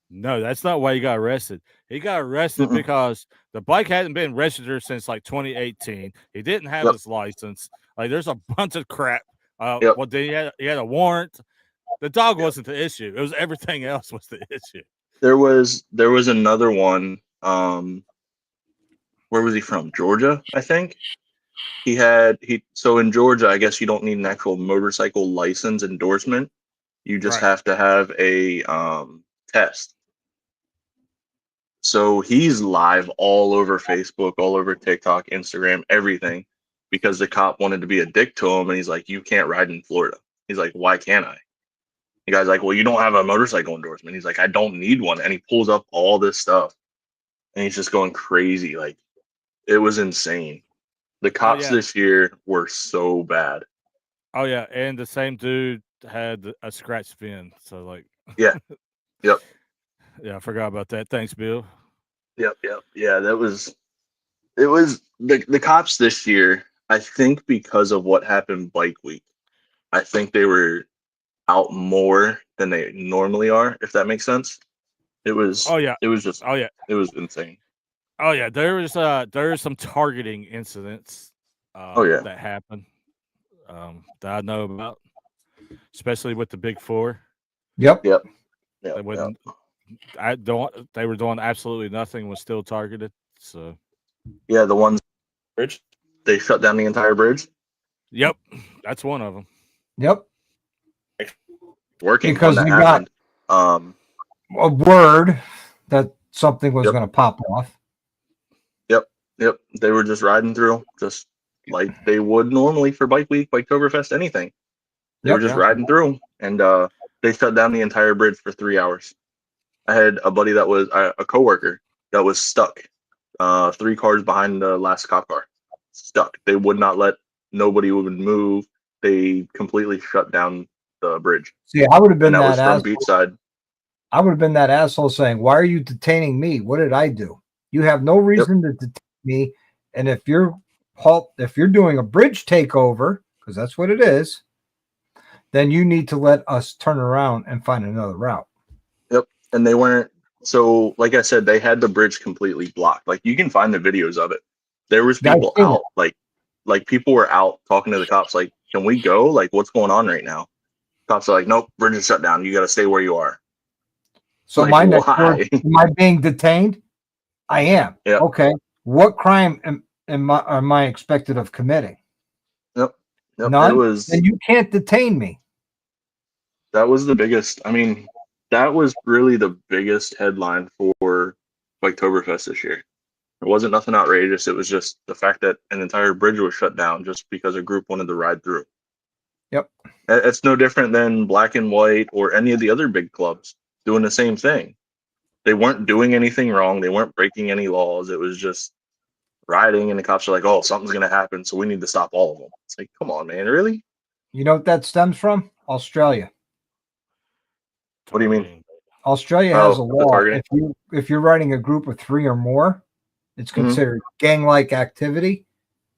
No, that's not why he got arrested. He got arrested because the bike hadn't been registered since like 2018. He didn't have his license. Like, there's a bunch of crap. Well, then he had a warrant. The dog wasn't the issue. It was everything else was the issue. There was another one. Where was he from? Georgia, I think. So in Georgia, I guess you don't need an actual motorcycle license endorsement. You just have to have a test. So he's live all over Facebook, all over TikTok, Instagram, everything, because the cop wanted to be a dick to him, and he's like, "You can't ride in Florida." He's like, "Why can't I?" The guy's like, "Well, you don't have a motorcycle endorsement." He's like, "I don't need one," and he pulls up all this stuff, and he's just going crazy. Like, it was insane. The cops this year were so bad. Oh yeah, and the same dude had a scratch fin. So like, yep. Yeah, I forgot about that. Thanks, Bill. Yep. Yeah, it was the cops this year, I think, because of what happened Bike Week. I think they were out more than they normally are, if that makes sense. It was it was insane. Oh yeah, there was some targeting incidents that happened that I know about, especially with the Big Four. Yep. They were doing absolutely nothing, was still targeted. So yeah, the ones bridge, they shut down the entire bridge. Yep, that's one of them. Yep, working because you happened. got a word that something was going to pop off. Yep, they were just riding through, just like they would normally for Bike Week, Biketoberfest, anything. They were just riding through, and they shut down the entire bridge for 3 hours. I had a buddy that was a coworker that was stuck 3 cars behind the last cop car. Stuck. They would not let nobody would move. They completely shut down the bridge. See, I would have been that from Beachside. I would have been that asshole saying, "Why are you detaining me? What did I do? You have no reason to detain me. And if you're doing a bridge takeover, because that's what it is, then you need to let us turn around and find another route." Yep. And they weren't. So, like I said, they had the bridge completely blocked. Like, you can find the videos of it. There was people out, like people were out talking to the cops, like, "Can we go? Like, what's going on right now?" Cops are like, "Nope, bridge is shut down. You got to stay where you are." So like, my next word, am I being detained? I am. Yep. Okay. What crime am I expected of committing? Yep. None. Then you can't detain me. That was the biggest. I mean, that was really the biggest headline for Biketoberfest this year. It wasn't nothing outrageous. It was just the fact that an entire bridge was shut down just because a group wanted to ride through. Yep. It's no different than Black and White or any of the other big clubs doing the same thing. They weren't doing anything wrong. They weren't breaking any laws. It was just riding, and the cops are like, "Oh, something's going to happen, so we need to stop all of them." It's like, come on, man, really? You know what that stems from? Australia. What do you mean? Australia has a law. If you're riding a group of 3 or more, it's considered gang-like activity.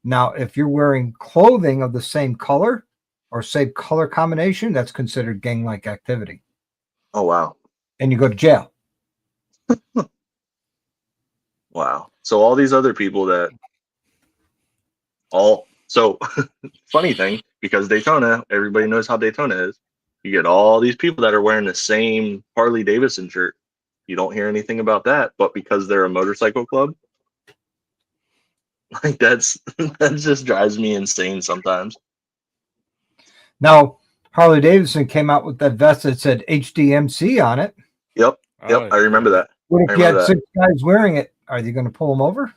Now, if you're wearing clothing of the same color or same color combination, that's considered gang-like activity. Oh, wow. And you go to jail. Wow. So all these other people funny thing, because Daytona, everybody knows how Daytona is. You get all these people that are wearing the same Harley Davidson shirt. You don't hear anything about that, but because they're a motorcycle club, like that just drives me insane sometimes. Now, Harley Davidson came out with that vest that said HDMC on it. Yep. I remember that. What if you had 6 guys wearing it? Are you going to pull them over?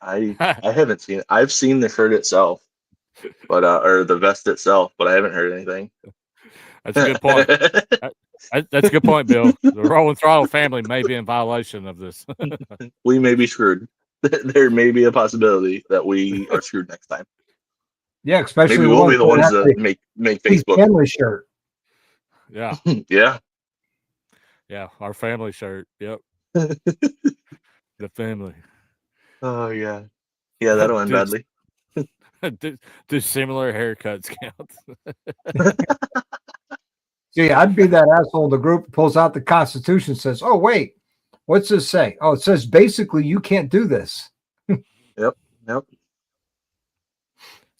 I haven't seen it. I've seen the shirt itself, but or the vest itself, but I haven't heard anything. That's a good point. That's a good point, Bill. The Rollin Throttle family may be in violation of this. We may be screwed. There may be a possibility that we are screwed next time. Yeah, especially maybe we'll be the ones that make Facebook family shirt. Yeah. Yeah. Yeah, our family shirt. Yep. The family. Oh yeah, yeah, that'll end badly. Do similar haircuts count? See, I'd be that asshole in the group who pulls out the Constitution and says, "Oh wait, what's this say? Oh, it says basically you can't do this." Yep.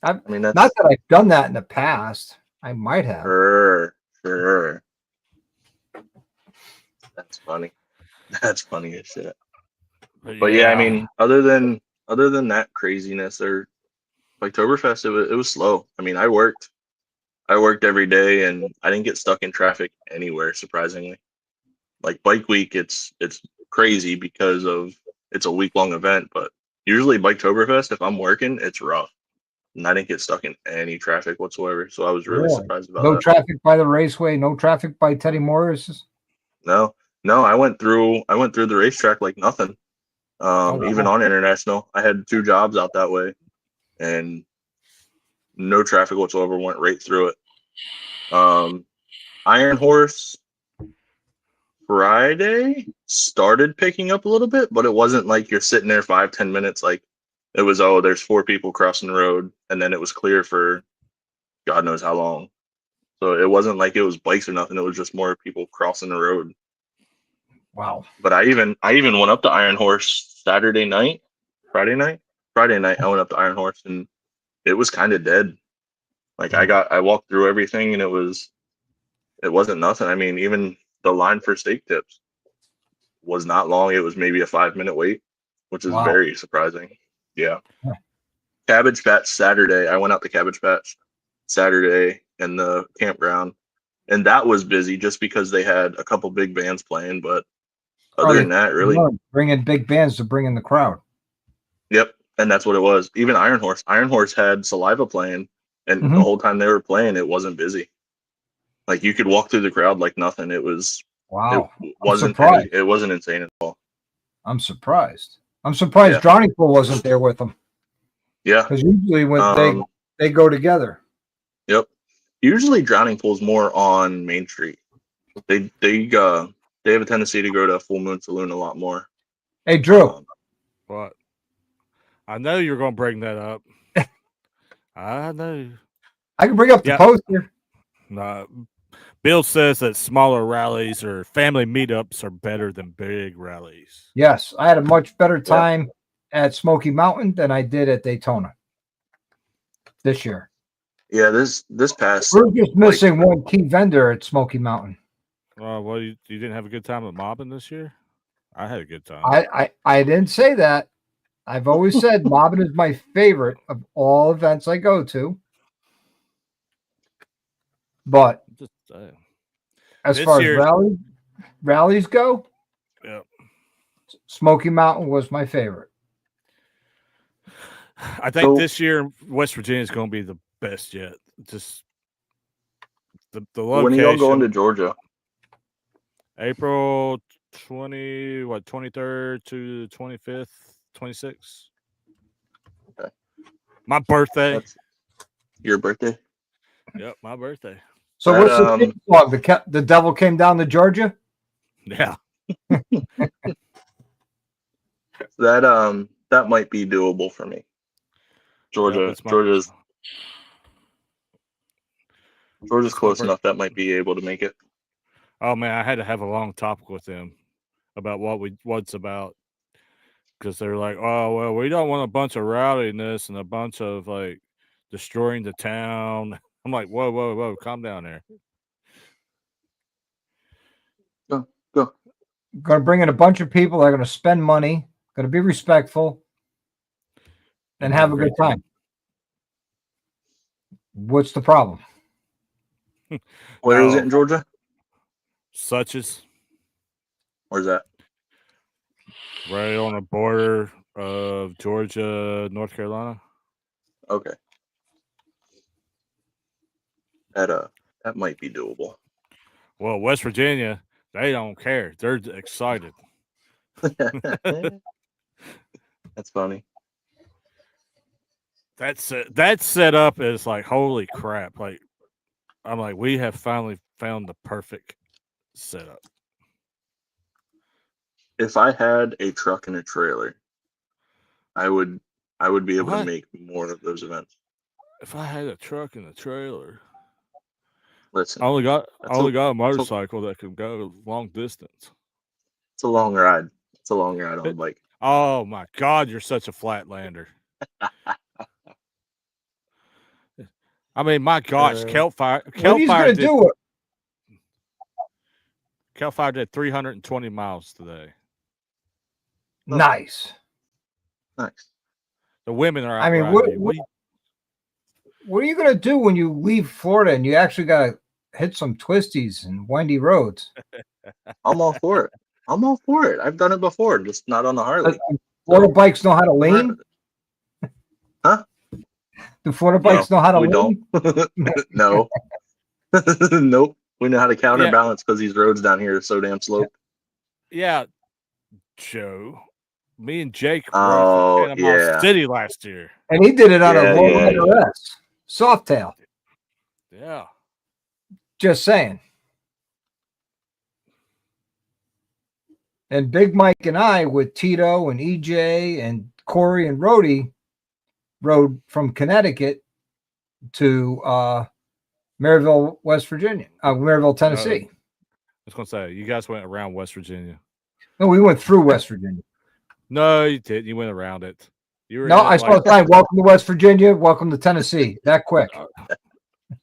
I mean, not that I've done that in the past. I might have. Sure. That's funny. That's funny as shit. But yeah, I mean, other than that craziness, or Oktoberfest, it was slow. I mean, I worked every day, and I didn't get stuck in traffic anywhere. Surprisingly, like Bike Week, it's crazy because it's a week-long event. But usually Oktoberfest, if I'm working, it's rough, and I didn't get stuck in any traffic whatsoever. So I was really surprised about that. No traffic by the raceway, no traffic by Teddy Morris. No, I went through the racetrack like nothing. Even on International, I had 2 jobs out that way, and no traffic whatsoever. Went right through it. Iron Horse Friday started picking up a little bit, but it wasn't like you're sitting there 5-10 minutes. Like it was, there's 4 people crossing the road, and then it was clear for God knows how long. So it wasn't like it was bikes or nothing. It was just more people crossing the road. Wow. But I even went up to Iron Horse Friday night. I went up to Iron Horse, and it was kind of dead. Like I walked through everything, and it wasn't nothing. I mean, even the line for steak tips was not long. It was maybe a 5-minute wait, which is very surprising. Yeah. Cabbage Patch Saturday. I went out to Cabbage Patch Saturday in the campground, and that was busy just because they had a couple big bands playing. But other than that, really, bring in big bands to bring in the crowd. Yep, and that's what it was. Even Iron Horse had Saliva playing, and the whole time they were playing, it wasn't busy. Like you could walk through the crowd like nothing. It was It wasn't insane at all. I'm surprised. Drowning Pool wasn't there with them. Yeah, because usually when they go together. Yep. Usually Drowning Pool's more on Main Street. They have a tendency to go to Full Moon Saloon a lot more. Hey Drew. What? I know you're going to bring that up. I know. I can bring up the poster. No. Bill says that smaller rallies or family meetups are better than big rallies. Yes, I had a much better time at Smoky Mountain than I did at Daytona this year. Yeah, this past. We're just missing one key vendor at Smoky Mountain. Well, you didn't have a good time at Mobbin this year? I had a good time. I didn't say that. I've always said Mobbin is my favorite of all events I go to. But as far as rallies go, Smoky Mountain was my favorite. I think this year West Virginia is going to be the best yet. Just the location. When are y'all going to Georgia? April 23rd to 25th, 26th. Okay. My birthday. That's your birthday? Yep, my birthday. So what's the theme song? The devil came down to Georgia? Yeah. That might be doable for me. Georgia's close enough. That might be able to make it. Oh man, I had to have a long topic with them about what's about, because they're like, oh well, we don't want a bunch of rowdiness and a bunch of like destroying the town. I'm like, whoa, calm down there. Go. Going to bring in a bunch of people that are going to spend money, going to be respectful, and have a good time. What's the problem? Where is it in Georgia? Suches. Where's that? Right on the border of Georgia, North Carolina. Okay. That might be doable. Well, West Virginia, they don't care. They're excited. That's funny. That setup is like, holy crap. Like, I'm like, we have finally found the perfect setup. if I had a truck and a trailer, I would be able to make more of those events. If I had a truck and a trailer, listen, I only got a motorcycle that could go long distance. It's a long ride. It's a long ride on a bike. Oh my God, you're such a flatlander. I mean, my gosh, Keltfire. What he's going to do? Keltfire did 320 miles today. Nice. The women are out. I mean, what are you going to do when you leave Florida and you actually got to hit some twisties and windy roads? I'm all for it. I've done it before, just not on the Harley. Florida bikes know how to lean? Huh? Do Florida bikes know how to lean? No. Nope. We know how to counterbalance because these roads down here are so damn sloped. Yeah, Joe. Me and Jake rode from Panama City last year. And he did it on a low S. Softail. Yeah. Just saying. And Big Mike and I, with Tito and EJ and Corey and Rhodey, rode from Connecticut to Maryville, West Virginia. Maryville, Tennessee. I was going to say, you guys went around West Virginia. No, we went through West Virginia. No, you didn't. You went around it. I saw the sign. Welcome to West Virginia. Welcome to Tennessee. That quick.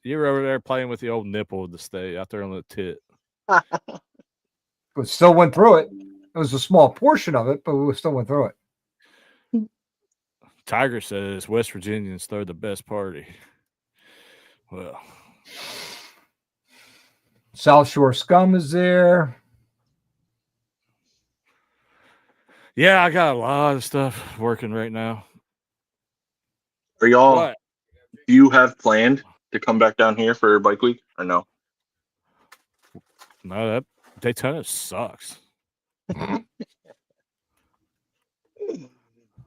You were over there playing with the old nipple of the state out there on the tit. But still went through it. It was a small portion of it, but we still went through it. Tiger says West Virginians throw the best party. Well, South Shore Scum is there. Yeah, I got a lot of stuff working right now. Are y'all? Do you have planned to come back down here for Bike Week or no? No, that Daytona sucks.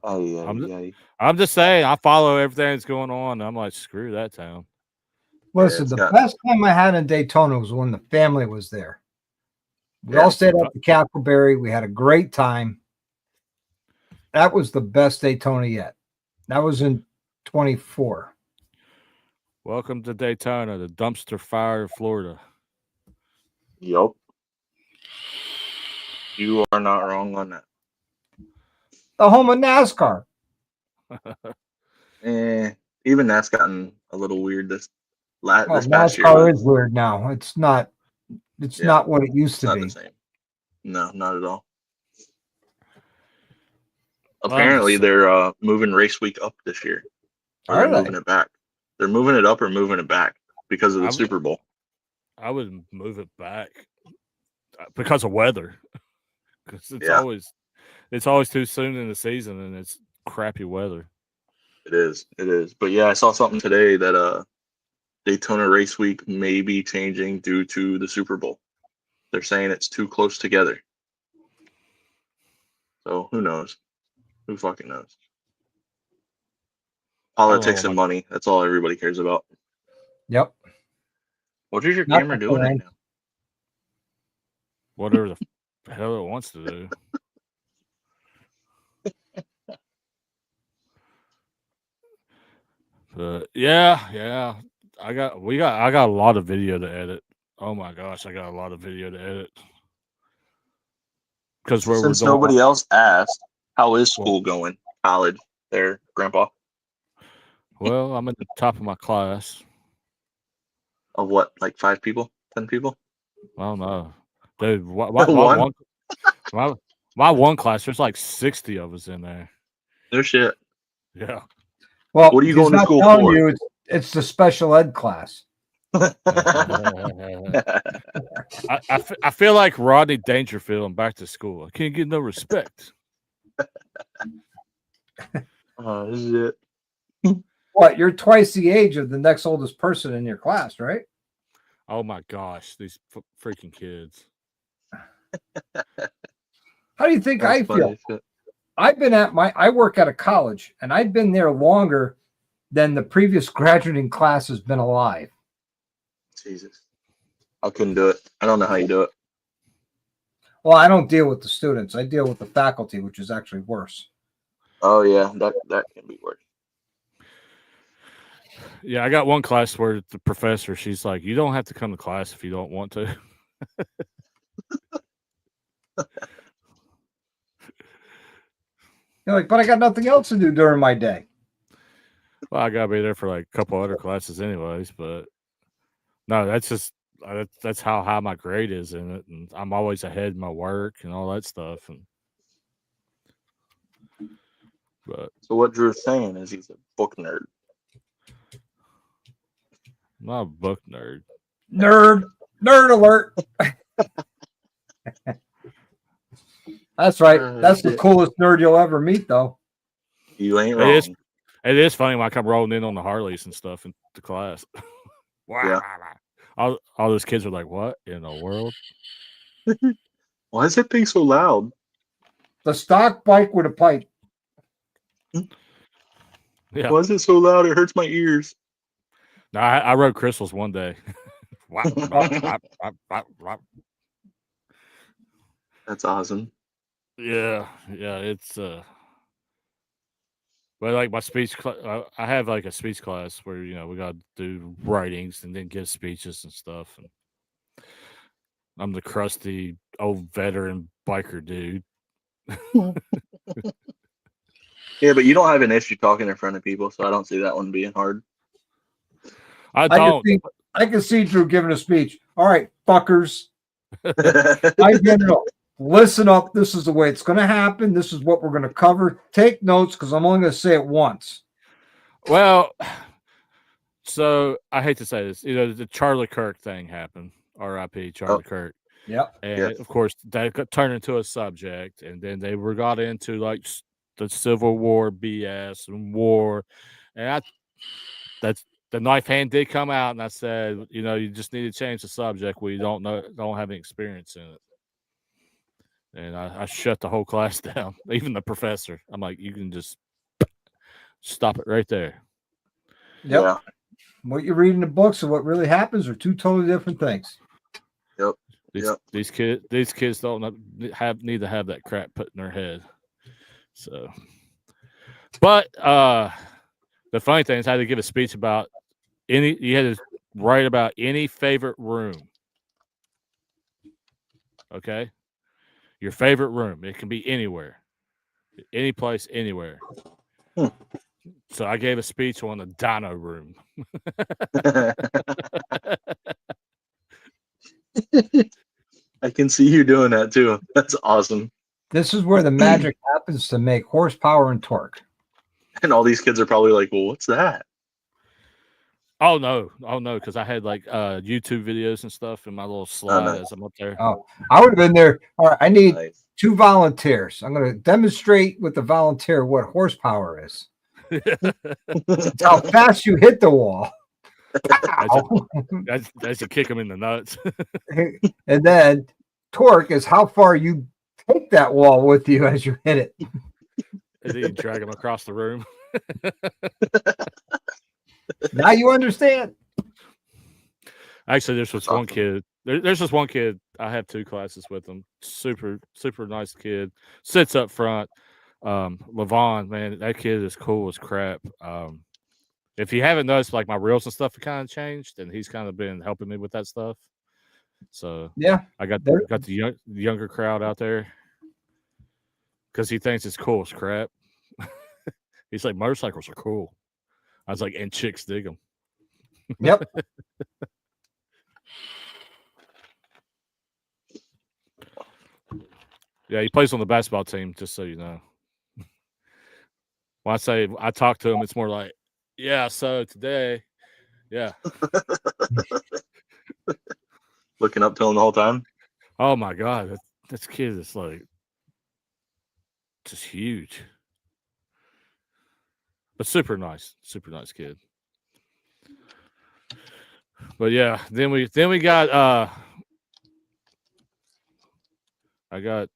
I'm just saying, I follow everything that's going on. I'm like, screw that town. Listen, the best time I had in Daytona was when the family was there. We all stayed up at Cackleberry. We had a great time. That was the best Daytona yet. That was in 24. Welcome to Daytona, the dumpster fire of Florida. Yup. You are not wrong on that. The home of NASCAR. Even that's gotten a little weird this past year. NASCAR is weird now. It's not what it used to be. The same. No, not at all. Apparently, they're moving race week up this year. They're moving it back. They're moving it up or moving it back because of the Super Bowl. I would move it back because of weather. Because it's always too soon in the season and it's crappy weather. It is. But yeah, I saw something today that Daytona race week may be changing due to the Super Bowl. They're saying it's too close together. So who knows? Who fucking knows? Politics and money. That's all everybody cares about. Yep. What is your camera doing right now? Whatever the hell it wants to do. But yeah. I got a lot of video to edit. Oh my gosh, I got a lot of video to edit. Because since nobody else asked, how is school going? College there, Grandpa? Well, I'm at the top of my class. Of what, like 5 people? 10 people? I don't know. Dude, my one class, there's like 60 of us in there. No shit. Yeah. Well, what are you going to school for? You, it's the special ed class. I feel like Rodney Dangerfield and Back to School. I can't get no respect. Oh, shit. What? You're twice the age of the next oldest person in your class, right? Oh my gosh, these freaking kids. How do you think I feel? I work at a college, and I've been there longer than the previous graduating class has been alive. Jesus. I couldn't do it. I don't know how you do it. Well, I don't deal with the students. I deal with the faculty, which is actually worse. Oh yeah, that can be worse. Yeah, I got one class where the professor, she's like, "You don't have to come to class if you don't want to." You're like, but I got nothing else to do during my day. Well, I gotta be there for like a couple other classes, anyways. But no, that's just that's how high my grade is in it, and I'm always ahead in my work and all that stuff. And but So what Drew's saying is he's a book nerd. I'm not a book nerd. Nerd alert. That's right. That's the coolest nerd you'll ever meet, though. You ain't wrong. It is funny when I come rolling in on the Harleys and stuff into class. Wow. Yeah. All those kids are like, "What in the world? Why is that thing so loud?" The stock bike with a pipe. Yeah. Why is it so loud? It hurts my ears. No, I rode crystals one day. That's awesome. Yeah, it's but like my speech I have like a speech class where we got to do writings and then give speeches and stuff, and I'm the crusty old veteran biker dude. Yeah, but you don't have an issue talking in front of people, so I don't see that one being hard. I don't. I can see Drew giving a speech. All right, fuckers. I get it. Listen up. This is the way it's going to happen. This is what we're going to cover. Take notes because I'm only going to say it once. Well, so I hate to say this. The Charlie Kirk thing happened. R.I.P. Charlie Kirk. Yep. And of course, that got turned into a subject, and then they got into like the Civil War BS and war, and that's the knife hand did come out, and I said, you just need to change the subject. We don't have any experience in it. And I shut the whole class down, even the professor. I'm like, you can just stop it right there. Yep. Yeah. What you read in the books and what really happens are two totally different things. Yep. These kids don't need to have that crap put in their head. So, but the funny thing is, I had to give a speech about you had to write about any favorite room. Okay. Your favorite room. It can be anywhere, any place, anywhere. So I gave a speech on the dyno room. I can see you doing that too. That's awesome. This is where the magic happens to make horsepower and torque. And all these kids are probably like, "Well, what's that?" Oh no, because I had like YouTube videos and stuff in my little slide as I'm up there. Oh, I would have been there. All right, I need 2 volunteers. I'm going to demonstrate with the volunteer what horsepower is. It's how fast you hit the wall. That's to kick them in the nuts. And then torque is how far you take that wall with you as you hit it. And then you drag them across the room. Now you understand. Actually, there's this one kid. There's this one kid. I have 2 classes with him. Super, super nice kid. Sits up front. Levon, man, that kid is cool as crap. If you haven't noticed, like my reels and stuff have kind of changed, and he's kind of been helping me with that stuff. So yeah, I got the younger crowd out there because he thinks it's cool as crap. He's like, motorcycles are cool. I was like, and chicks dig them. Yep. Yeah, he plays on the basketball team, just so you know. When I say I talk to him, it's more like, yeah, so today, yeah. Looking up to him the whole time. Oh my God, this kid is like just huge. But super nice kid. But yeah, then we got I got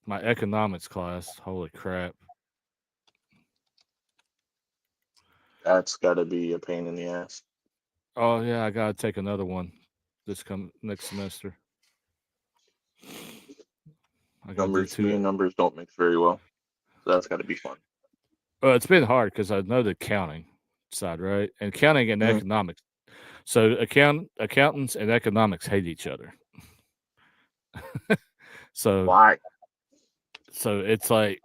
my economics class. Holy crap. That's gotta be a pain in the ass. Oh yeah, I gotta take another one next semester. Me and numbers don't mix very well. So that's got to be fun. Well, it's been hard because I know the accounting side, right? And accounting and economics. So accountants and economics hate each other. So why? So it's like,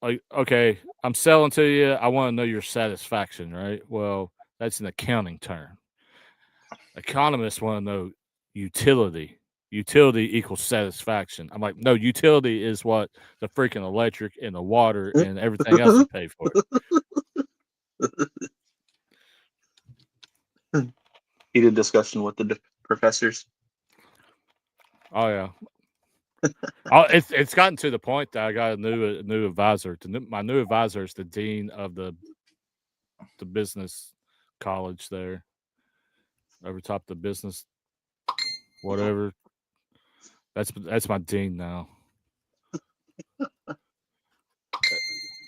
okay, I'm selling to you. I want to know your satisfaction, right? Well, that's an accounting term. Economists want to know utility. Utility equals satisfaction. I'm like, no, utility is what the freaking electric and the water and everything else you pay for. Heated discussion with the professors. Oh yeah. It's gotten to the point that I got a new advisor. My new advisor is the dean of the business college there, over top the business, whatever. That's my dean now.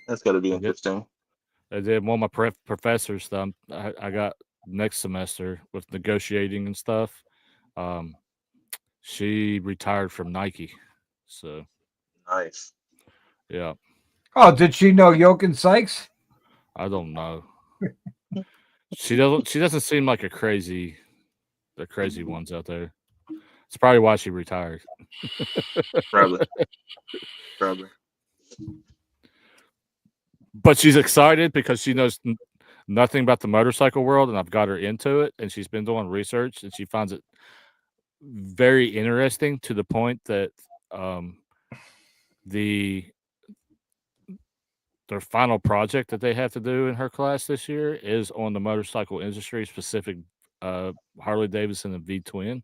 That's got to be interesting. I did one of my professors that I got next semester with negotiating and stuff. She retired from Nike, so nice. Yeah. Oh, did she know Jochen Sykes? I don't know. She doesn't seem like the crazy ones out there. It's probably why she retired. Probably. But she's excited because she knows nothing about the motorcycle world, and I've got her into it, and she's been doing research, and she finds it very interesting to the point that their final project that they have to do in her class this year is on the motorcycle industry, specific Harley Davidson and V Twin.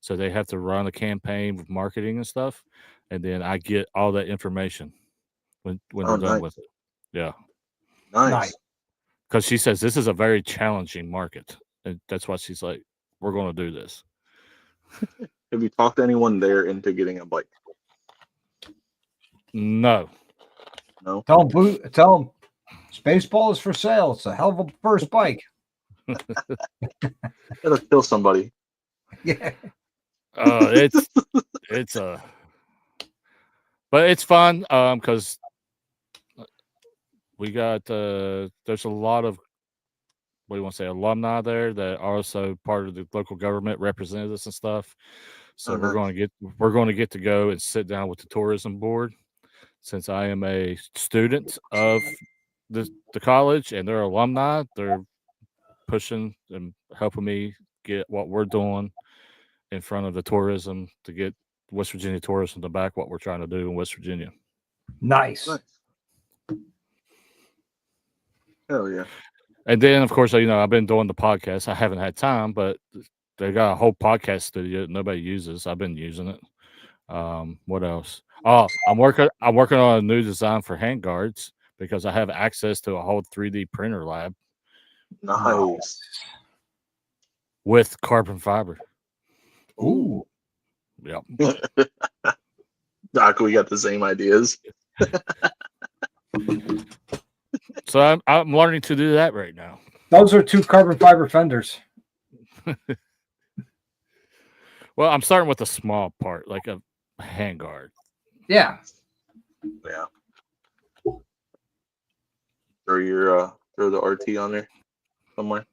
So they have to run a campaign with marketing and stuff, and then I get all that information when they're done with it. Yeah, nice. Because she says this is a very challenging market, and that's why she's like, "We're going to do this." Have you talked to anyone there into getting a bike? No. Tell them Spaceball is for sale. It's a hell of a first bike. It'll kill somebody. Yeah. But it's fun because we got there's a lot of alumni there that are also part of the local government representatives and stuff. So we're going to get to go and sit down with the tourism board, since I am a student of the college and they're alumni. They're pushing and helping me get what we're doing in front of the tourism to get West Virginia tourism to back what we're trying to do in West Virginia. Nice. Hell yeah. And then, of course, I've been doing the podcast. I haven't had time, but they got a whole podcast studio that nobody uses. I've been using it. What else? Oh, I'm working on a new design for handguards because I have access to a whole 3D printer lab. Nice. With carbon fiber. Ooh. Yep. Doc, we got the same ideas. So I'm learning to do that right now. Those are 2 carbon fiber fenders. Well, I'm starting with a small part, like a handguard. Yeah. Yeah. Throw the RT on there somewhere.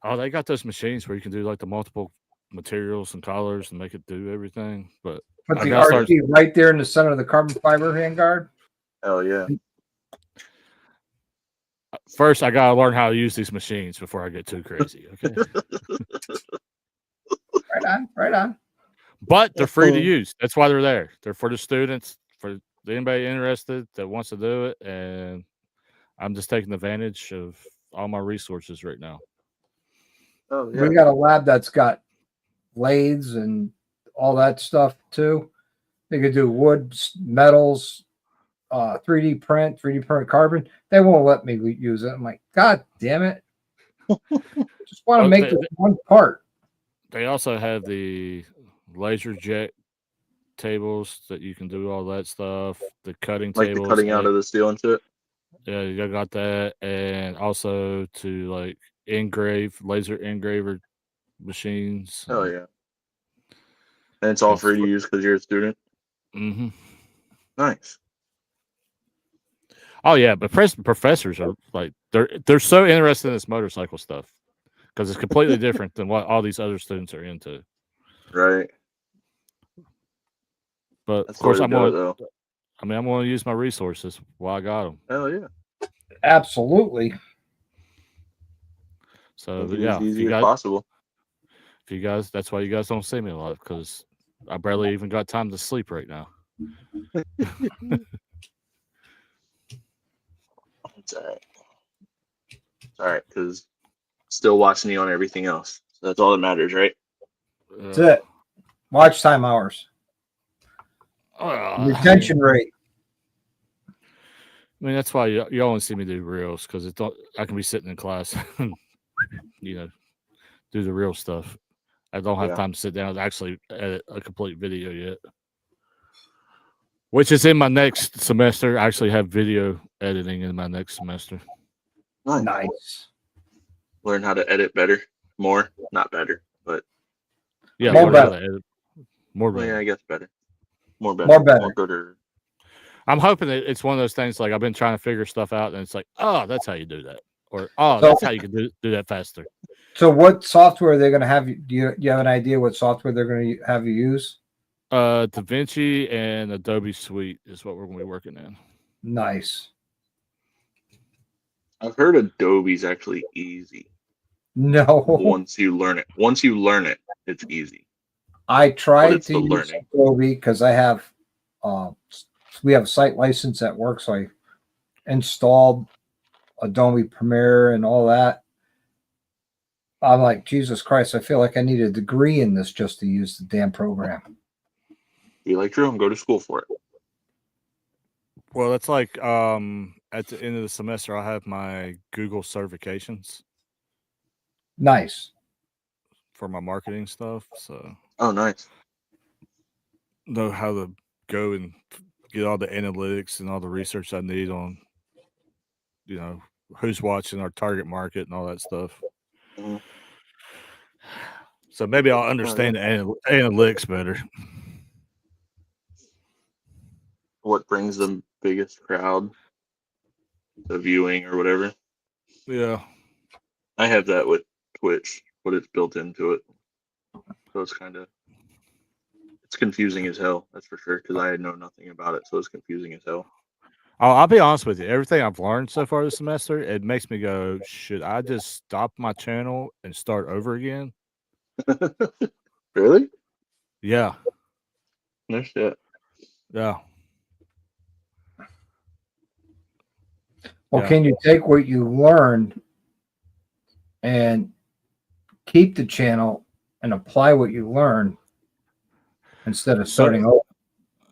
Oh, they got those machines where you can do like the multiple materials and colors and make it do everything. But put the RT right there in the center of the carbon fiber handguard. Hell yeah. First, I gotta learn how to use these machines before I get too crazy. Okay. Right on. But they're free to use. That's why they're there. They're for the students, for anybody interested that wants to do it. And I'm just taking advantage of all my resources right now. Oh, yeah. We got a lab that's got lathes and all that stuff too. They could do wood, metals, 3D print carbon. They won't let me use it. I'm like, God damn it. Just want to make this one part. They also have the laser jet tables that you can do all that stuff. The cutting like tables. The cutting out of the steel and shit. Yeah, you got that. And also to like laser engraver machines. Oh, yeah. And it's all free to use because you're a student? Mm-hmm. Nice. Oh yeah, but professors are like they're so interested in this motorcycle stuff because it's completely different than what all these other students are into. Right. But That's of course, I'm going to use my resources while I got them. Hell yeah. Absolutely. So Make it yeah, as easy as possible. If you guys, that's why you guys don't see me a lot because I barely even got time to sleep right now. It's all right. It's all right because still watching you on everything else. So that's all that matters, right? That's it. Watch time hours. Retention rate. I mean, that's why you only see me do reels because I can be sitting in class and, do the real stuff. I don't have time to sit down and actually edit a complete video yet. Which is in my next semester. I actually have video editing in my next semester. Nice. Learn how to edit better. More. Not better, but. Yeah, more better. How to edit. More better. Yeah, I guess better. More better. More better. More gooder. I'm hoping that it's one of those things like I've been trying to figure stuff out and it's like, oh, that's how you do that. Or, oh, that's how you can do that faster. So what software are they going to have you? Do you have an idea what software they're going to have you use? DaVinci and Adobe Suite is what we're going to be working in. Nice. I've heard Adobe's actually easy. No. Once you learn it, it's easy. I tried to use Adobe because I have we have a site license at work, so I installed Adobe Premiere and all that. I'm like, Jesus Christ, I feel like I need a degree in this just to use the damn program. You like Drew? Go to school for it. Well, that's like at the end of the semester, I have my Google certifications. Nice. For my marketing stuff. So. Oh, nice. Know how to go and get all the analytics and all the research I need on, who's watching our target market and all that stuff. Mm-hmm. So maybe I'll understand the analytics better. What brings the biggest crowd to viewing or whatever? Yeah. I have that with Twitch, but it's built into it. So it's it's confusing as hell, that's for sure, because I know nothing about it, so it's confusing as hell. I'll be honest with you. Everything I've learned so far this semester, it makes me go, should I just stop my channel and start over again? Really? Yeah. No shit. Yeah. Well, can you take what you learned and keep the channel and apply what you learned instead of starting over?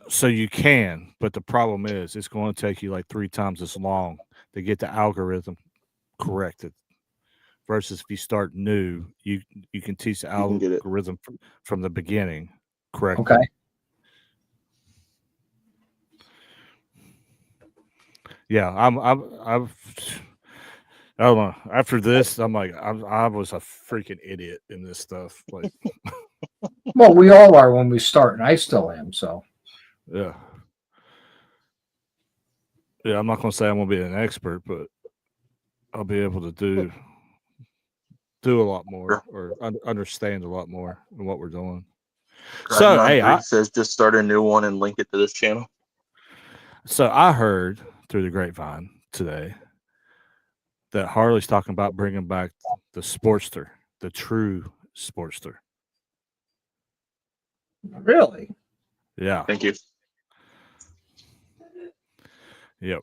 So you can, but the problem is it's going to take you like 3 times as long to get the algorithm corrected. Versus if you start new, you can teach the algorithm from the beginning correctly. Okay. Yeah, I don't know. After this, I'm like, I was a freaking idiot in this stuff. Like, well, we all are when we start, and I still am. So, yeah. I'm not gonna say I'm gonna be an expert, but I'll be able to do a lot more or understand a lot more than what we're doing. So, hey, says just start a new one and link it to this channel. So I heard through the grapevine today that Harley's talking about bringing back the Sportster, the true Sportster. Really? Yeah. Thank you. Yep.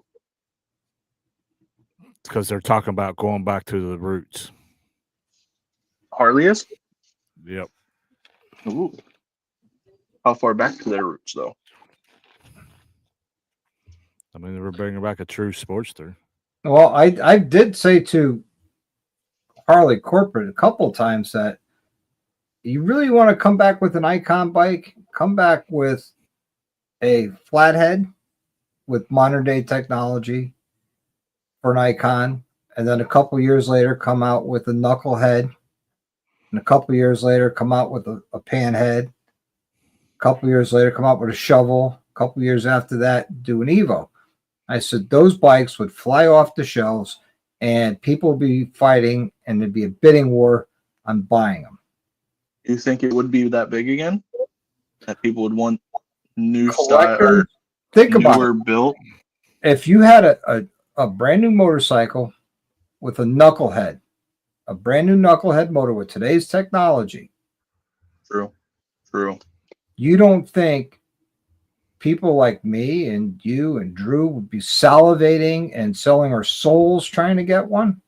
Because they're talking about going back to the roots. Harley is? Yep. Ooh. How far back to their roots, though? I mean, they were bringing back a true Sportster. Well, I did say to Harley Corporate a couple times that you really want to come back with an icon bike, come back with a flathead with modern day technology for an icon, and then a couple years later come out with a knucklehead, and a couple years later come out with a pan head, A couple years later, come out with a shovel. A couple years after that, do an Evo. I said those bikes would fly off the shelves and people would be fighting and there'd be a bidding war on buying them. You think it would be that big again? That people would want new style or think about newer built? If you had a brand new motorcycle with a knucklehead, a brand new knucklehead motor with today's technology. True. You don't think people like me and you and Drew would be salivating and selling our souls trying to get one?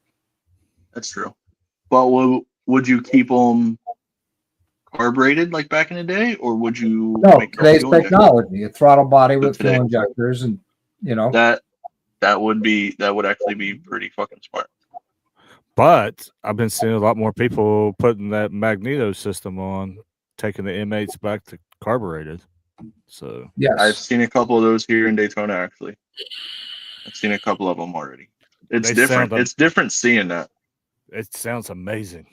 That's true. But would you keep them carbureted like back in the day, or would you? No, today's technology, a throttle body with fuel injectors, and that would actually be pretty fucking smart. But I've been seeing a lot more people putting that magneto system on, taking the M8s back to carbureted. So yes, I've seen a couple of those here in Daytona. Actually, I've seen a couple of them already. It's different. It's different seeing that. It sounds amazing.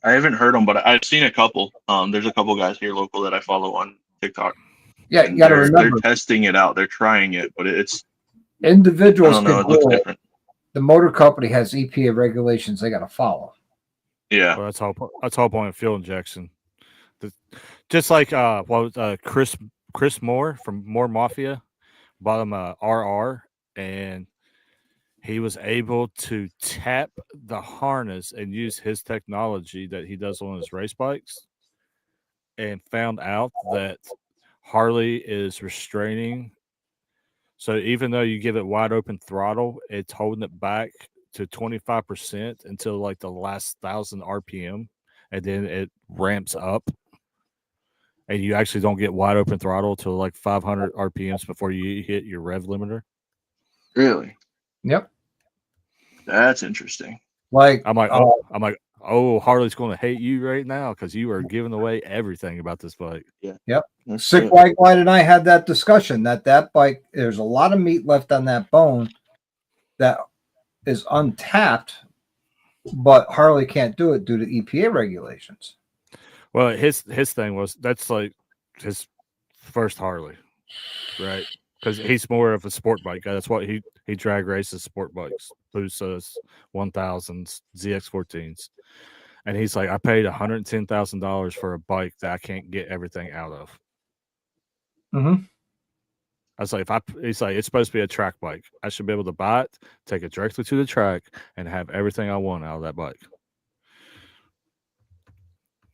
I haven't heard them, but I've seen a couple. There's a couple guys here local that I follow on TikTok. Yeah, you got to remember, they're testing it out. They're trying it, but it's individuals. I don't know. It looks different. The motor company has EPA regulations they got to follow. Yeah, well, that's all point of fuel injection. Just like Chris Moore from Moore Mafia bought him a RR, and he was able to tap the harness and use his technology that he does on his race bikes, and found out that Harley is restraining. So even though you give it wide open throttle, it's holding it back to 25% until like the last 1,000 RPM, and then it ramps up. And you actually don't get wide open throttle till like 500 RPMs before you hit your rev limiter. Really? Yep. That's interesting. I'm like, Harley's going to hate you right now because you are giving away everything about this bike. Yeah. Yep. Sick White Glide and I had that discussion that bike, there's a lot of meat left on that bone that is untapped, but Harley can't do it due to EPA regulations. Well, his thing was that's like his first Harley, right? Because he's more of a sport bike guy. That's what he drag races sport bikes, Busas, 1000s, ZX14s. And he's like, I paid $110,000 for a bike that I can't get everything out of. Mm-hmm. I was like, he's like, it's supposed to be a track bike. I should be able to buy it, take it directly to the track, and have everything I want out of that bike.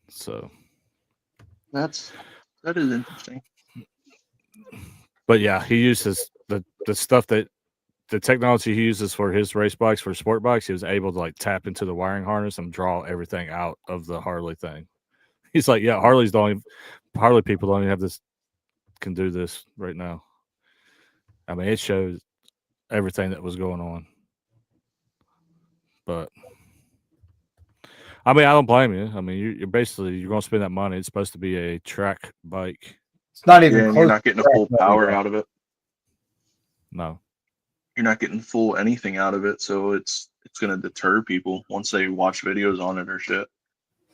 So that is interesting. But yeah, he uses the stuff that the technology he uses for his race bikes, for sport bikes. He was able to like tap into the wiring harness and draw everything out of the Harley thing. He's like, yeah, Harley people don't even have this, can do this right now. I mean, it shows everything that was going on. But I mean, I don't blame you. I mean, you're going to spend that money. It's supposed to be a track bike. It's not even close. You're not getting a full power out of it. No. You're not getting full anything out of it, so it's going to deter people once they watch videos on it or shit.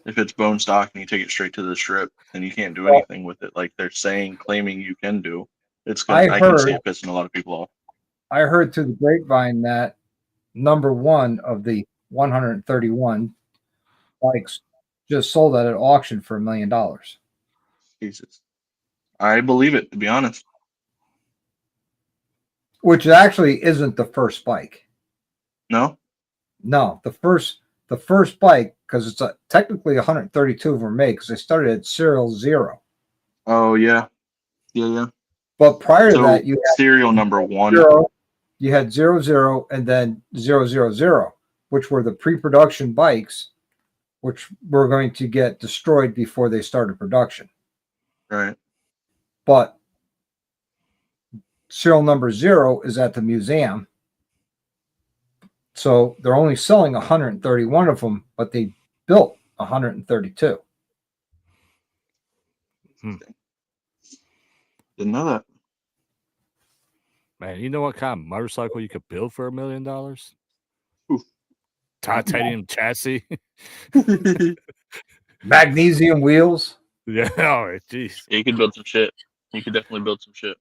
If it's bone stock and you take it straight to the strip, then you can't do anything with it like they're claiming you can do. I can see it pissing a lot of people off. I heard through the grapevine that number one of the 131 bikes just sold at an auction for $1 million. Jesus. I believe it, to be honest. Which actually isn't the first bike. No? No, the first bike, because it's technically 132 of them made, because they started at serial 0. Oh, yeah. Yeah. But prior to that, you had serial number 1. 0, you had 00 and then 000, which were the pre-production bikes, which were going to get destroyed before they started production. Right. But serial number 0 is at the museum. So they're only selling 131 of them, but they built 132. Didn't know that. Man, you know what kind of motorcycle you could build for $1 million? Titanium chassis. Magnesium wheels. Yeah, oh, jeez. Yeah, you could build some shit. You could definitely build some shit.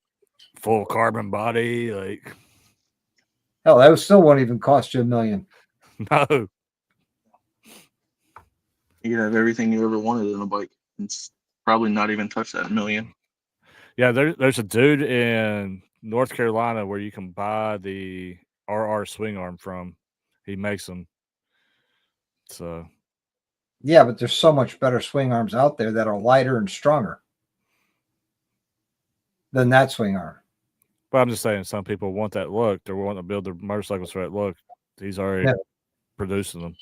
Full carbon body, like. Hell, that still won't even cost you $1 million. No. You could have everything you ever wanted in a bike. It's probably not even touch that $1 million. Yeah, there's a dude in North Carolina where you can buy the RR swing arm from. He makes them. So. Yeah, but there's so much better swing arms out there that are lighter and stronger than that swing arm. But I'm just saying, some people want that look. They're wanting to build their motorcycles for that look. He's already producing them.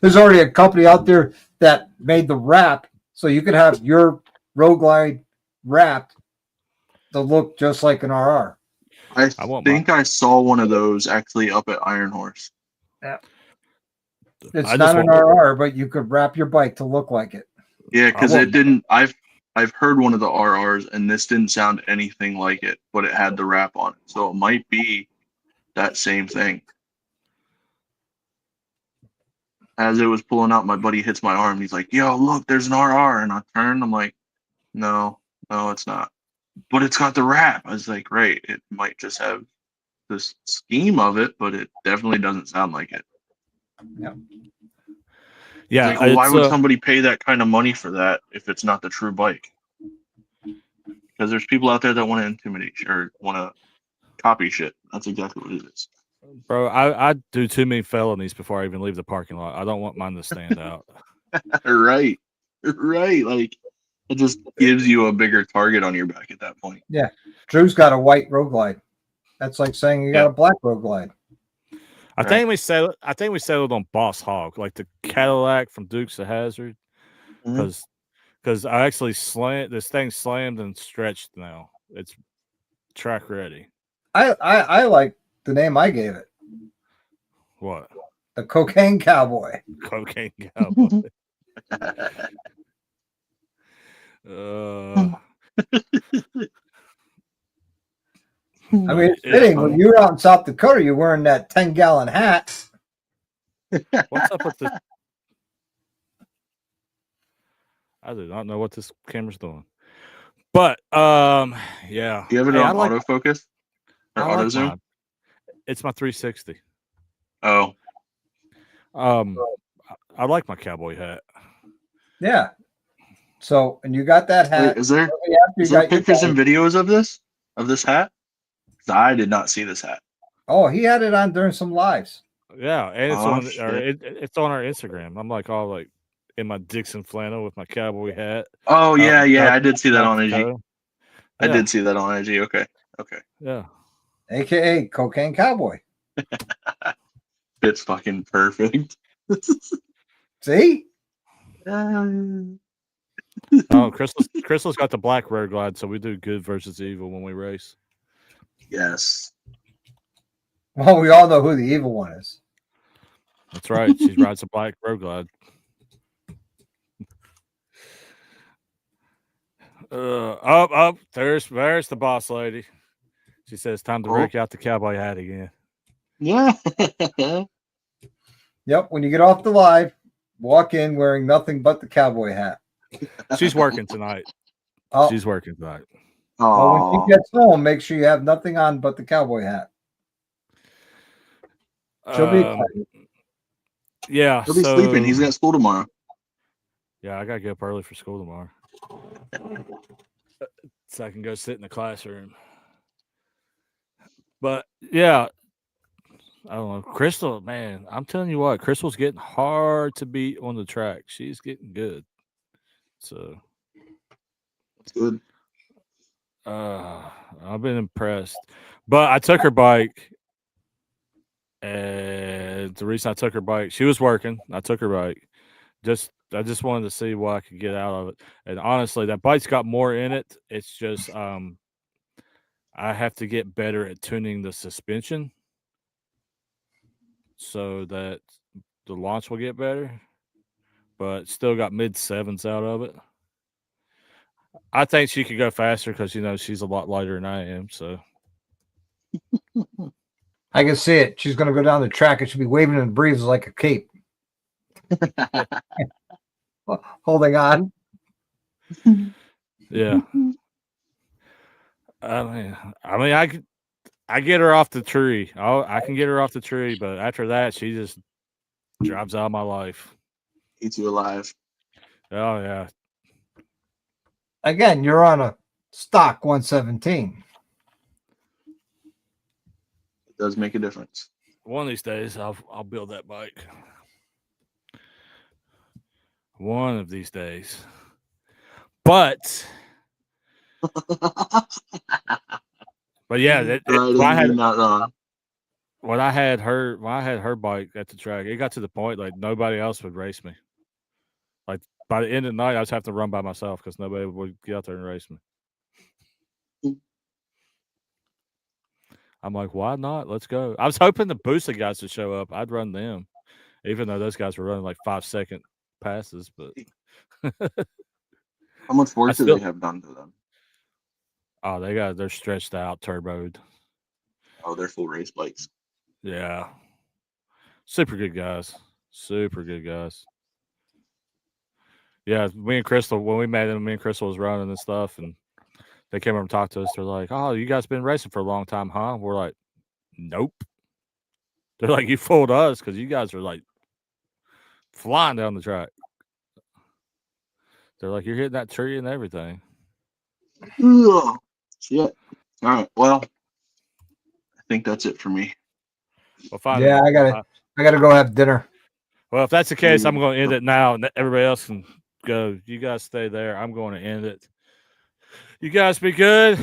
There's already a company out there that made the wrap, so you could have your Road Glide wrapped to look just like an RR. I think I saw one of those actually up at Iron Horse. Yeah. It's not an RR, but you could wrap your bike to look like it. Yeah, because it didn't. I've heard one of the RRs, and this didn't sound anything like it, but it had the wrap on it, so it might be that same thing. As it was pulling out, my buddy hits my arm. He's like, "Yo, look, there's an RR," and I turn. I'm like, "No, it's not." But it's got the wrap. I was like, "Great, it might just have this scheme of it, but it definitely doesn't sound like it." Yeah. Yeah. Like, why would somebody pay that kind of money for that if it's not the true bike? Because there's people out there that want to intimidate or want to copy shit. That's exactly what it is. Bro, I do too many felonies before I even leave the parking lot. I don't want mine to stand out. Right. Like, it just gives you a bigger target on your back at that point. Yeah. Drew's got a white Road Glide. That's like saying you got a black Road Glide. I think we settled on Boss Hog, like the Cadillac from Dukes of Hazzard, because I actually this thing slammed and stretched now. It's track ready. I like the name I gave it. What? The Cocaine Cowboy. Cocaine Cowboy. I mean, it's fitting. When you were out in South Dakota, you're wearing that 10-gallon hat. What's up with this? I do not know what this camera's doing. But yeah. You have it on autofocus or auto zoom? It's my 360. Oh. I like my cowboy hat. Yeah. So, and you got that hat. Wait, is there pictures and videos of this hat? I did not see this hat. Oh, he had it on during some lives. Yeah, and it's on our Instagram. I'm like all like in my Dixon flannel with my cowboy hat. Oh yeah, I did see that on IG. I did see that on IG. Okay. Yeah. AKA Cocaine Cowboy. It's fucking perfect. See? Oh, Crystal's got the black Road Glide, so we do good versus evil when we race. Yes. Well, we all know who the evil one is. That's right. She rides a black Road Glide. Up. There's the boss lady. She says, "Time to break out the cowboy hat again." Yeah. Yep. When you get off the live, walk in wearing nothing but the cowboy hat. She's working tonight. Oh. She's working tonight. Well, when she gets home, make sure you have nothing on but the cowboy hat. She'll be excited. Yeah. He'll be sleeping. He's got school tomorrow. Yeah, I gotta get up early for school tomorrow. So I can go sit in the classroom. But yeah, I don't know. Crystal, man, I'm telling you what, Crystal's getting hard to beat on the track. She's getting good. So that's good. I've been impressed. But I took her bike, and the reason I took her bike, she was working. I took her bike. I just wanted to see what I could get out of it. And honestly, that bike's got more in it. It's just I have to get better at tuning the suspension so that the launch will get better. But still got mid-7s out of it. I think she could go faster because, she's a lot lighter than I am. So I can see it. She's going to go down the track and she'll be waving in the breeze like a cape. Holding on. Yeah. I get her off the tree. I can get her off the tree, but after that, she just drives out of my life. Eats you alive. Oh yeah. Again, you're on a stock 117. It does make a difference. One of these days, I'll build that bike. One of these days. But yeah, not wrong. When I had her bike at the track, it got to the point like nobody else would race me. Like by the end of the night, I just have to run by myself because nobody would get out there and race me. I'm like, why not? Let's go. I was hoping the boosted guys would show up. I'd run them, even though those guys were running like 5-second passes. But how much work do they have done to them? Oh, they're stretched out, turboed. Oh, they're full race bikes. Yeah. Super good guys. Super good guys. Yeah, me and Crystal, when we met them, me and Crystal was running and stuff, and they came over and talked to us. They're like, "Oh, you guys been racing for a long time, huh?" We're like, "Nope." They're like, "You fooled us because you guys are like flying down the track." They're like, "You're hitting that tree and everything." Ugh. Shit. All right. Well, I think that's it for me. Well, fine. Yeah, I gotta go have dinner. Well, if that's the case, I'm going to end it now, and everybody else can go. You guys stay there. I'm going to end it. You guys be good.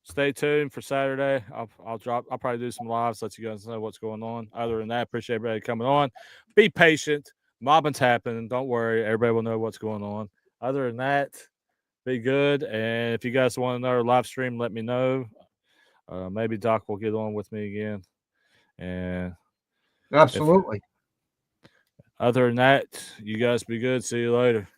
Stay tuned for Saturday. I'll probably do some lives, let you guys know what's going on. Other than that, appreciate everybody coming on. Be patient. Mobbing's happening. Don't worry. Everybody will know what's going on. Other than that, be good. And if you guys want another live stream, let me know. Maybe Doc will get on with me again. And absolutely. Other than that, you guys be good. See you later.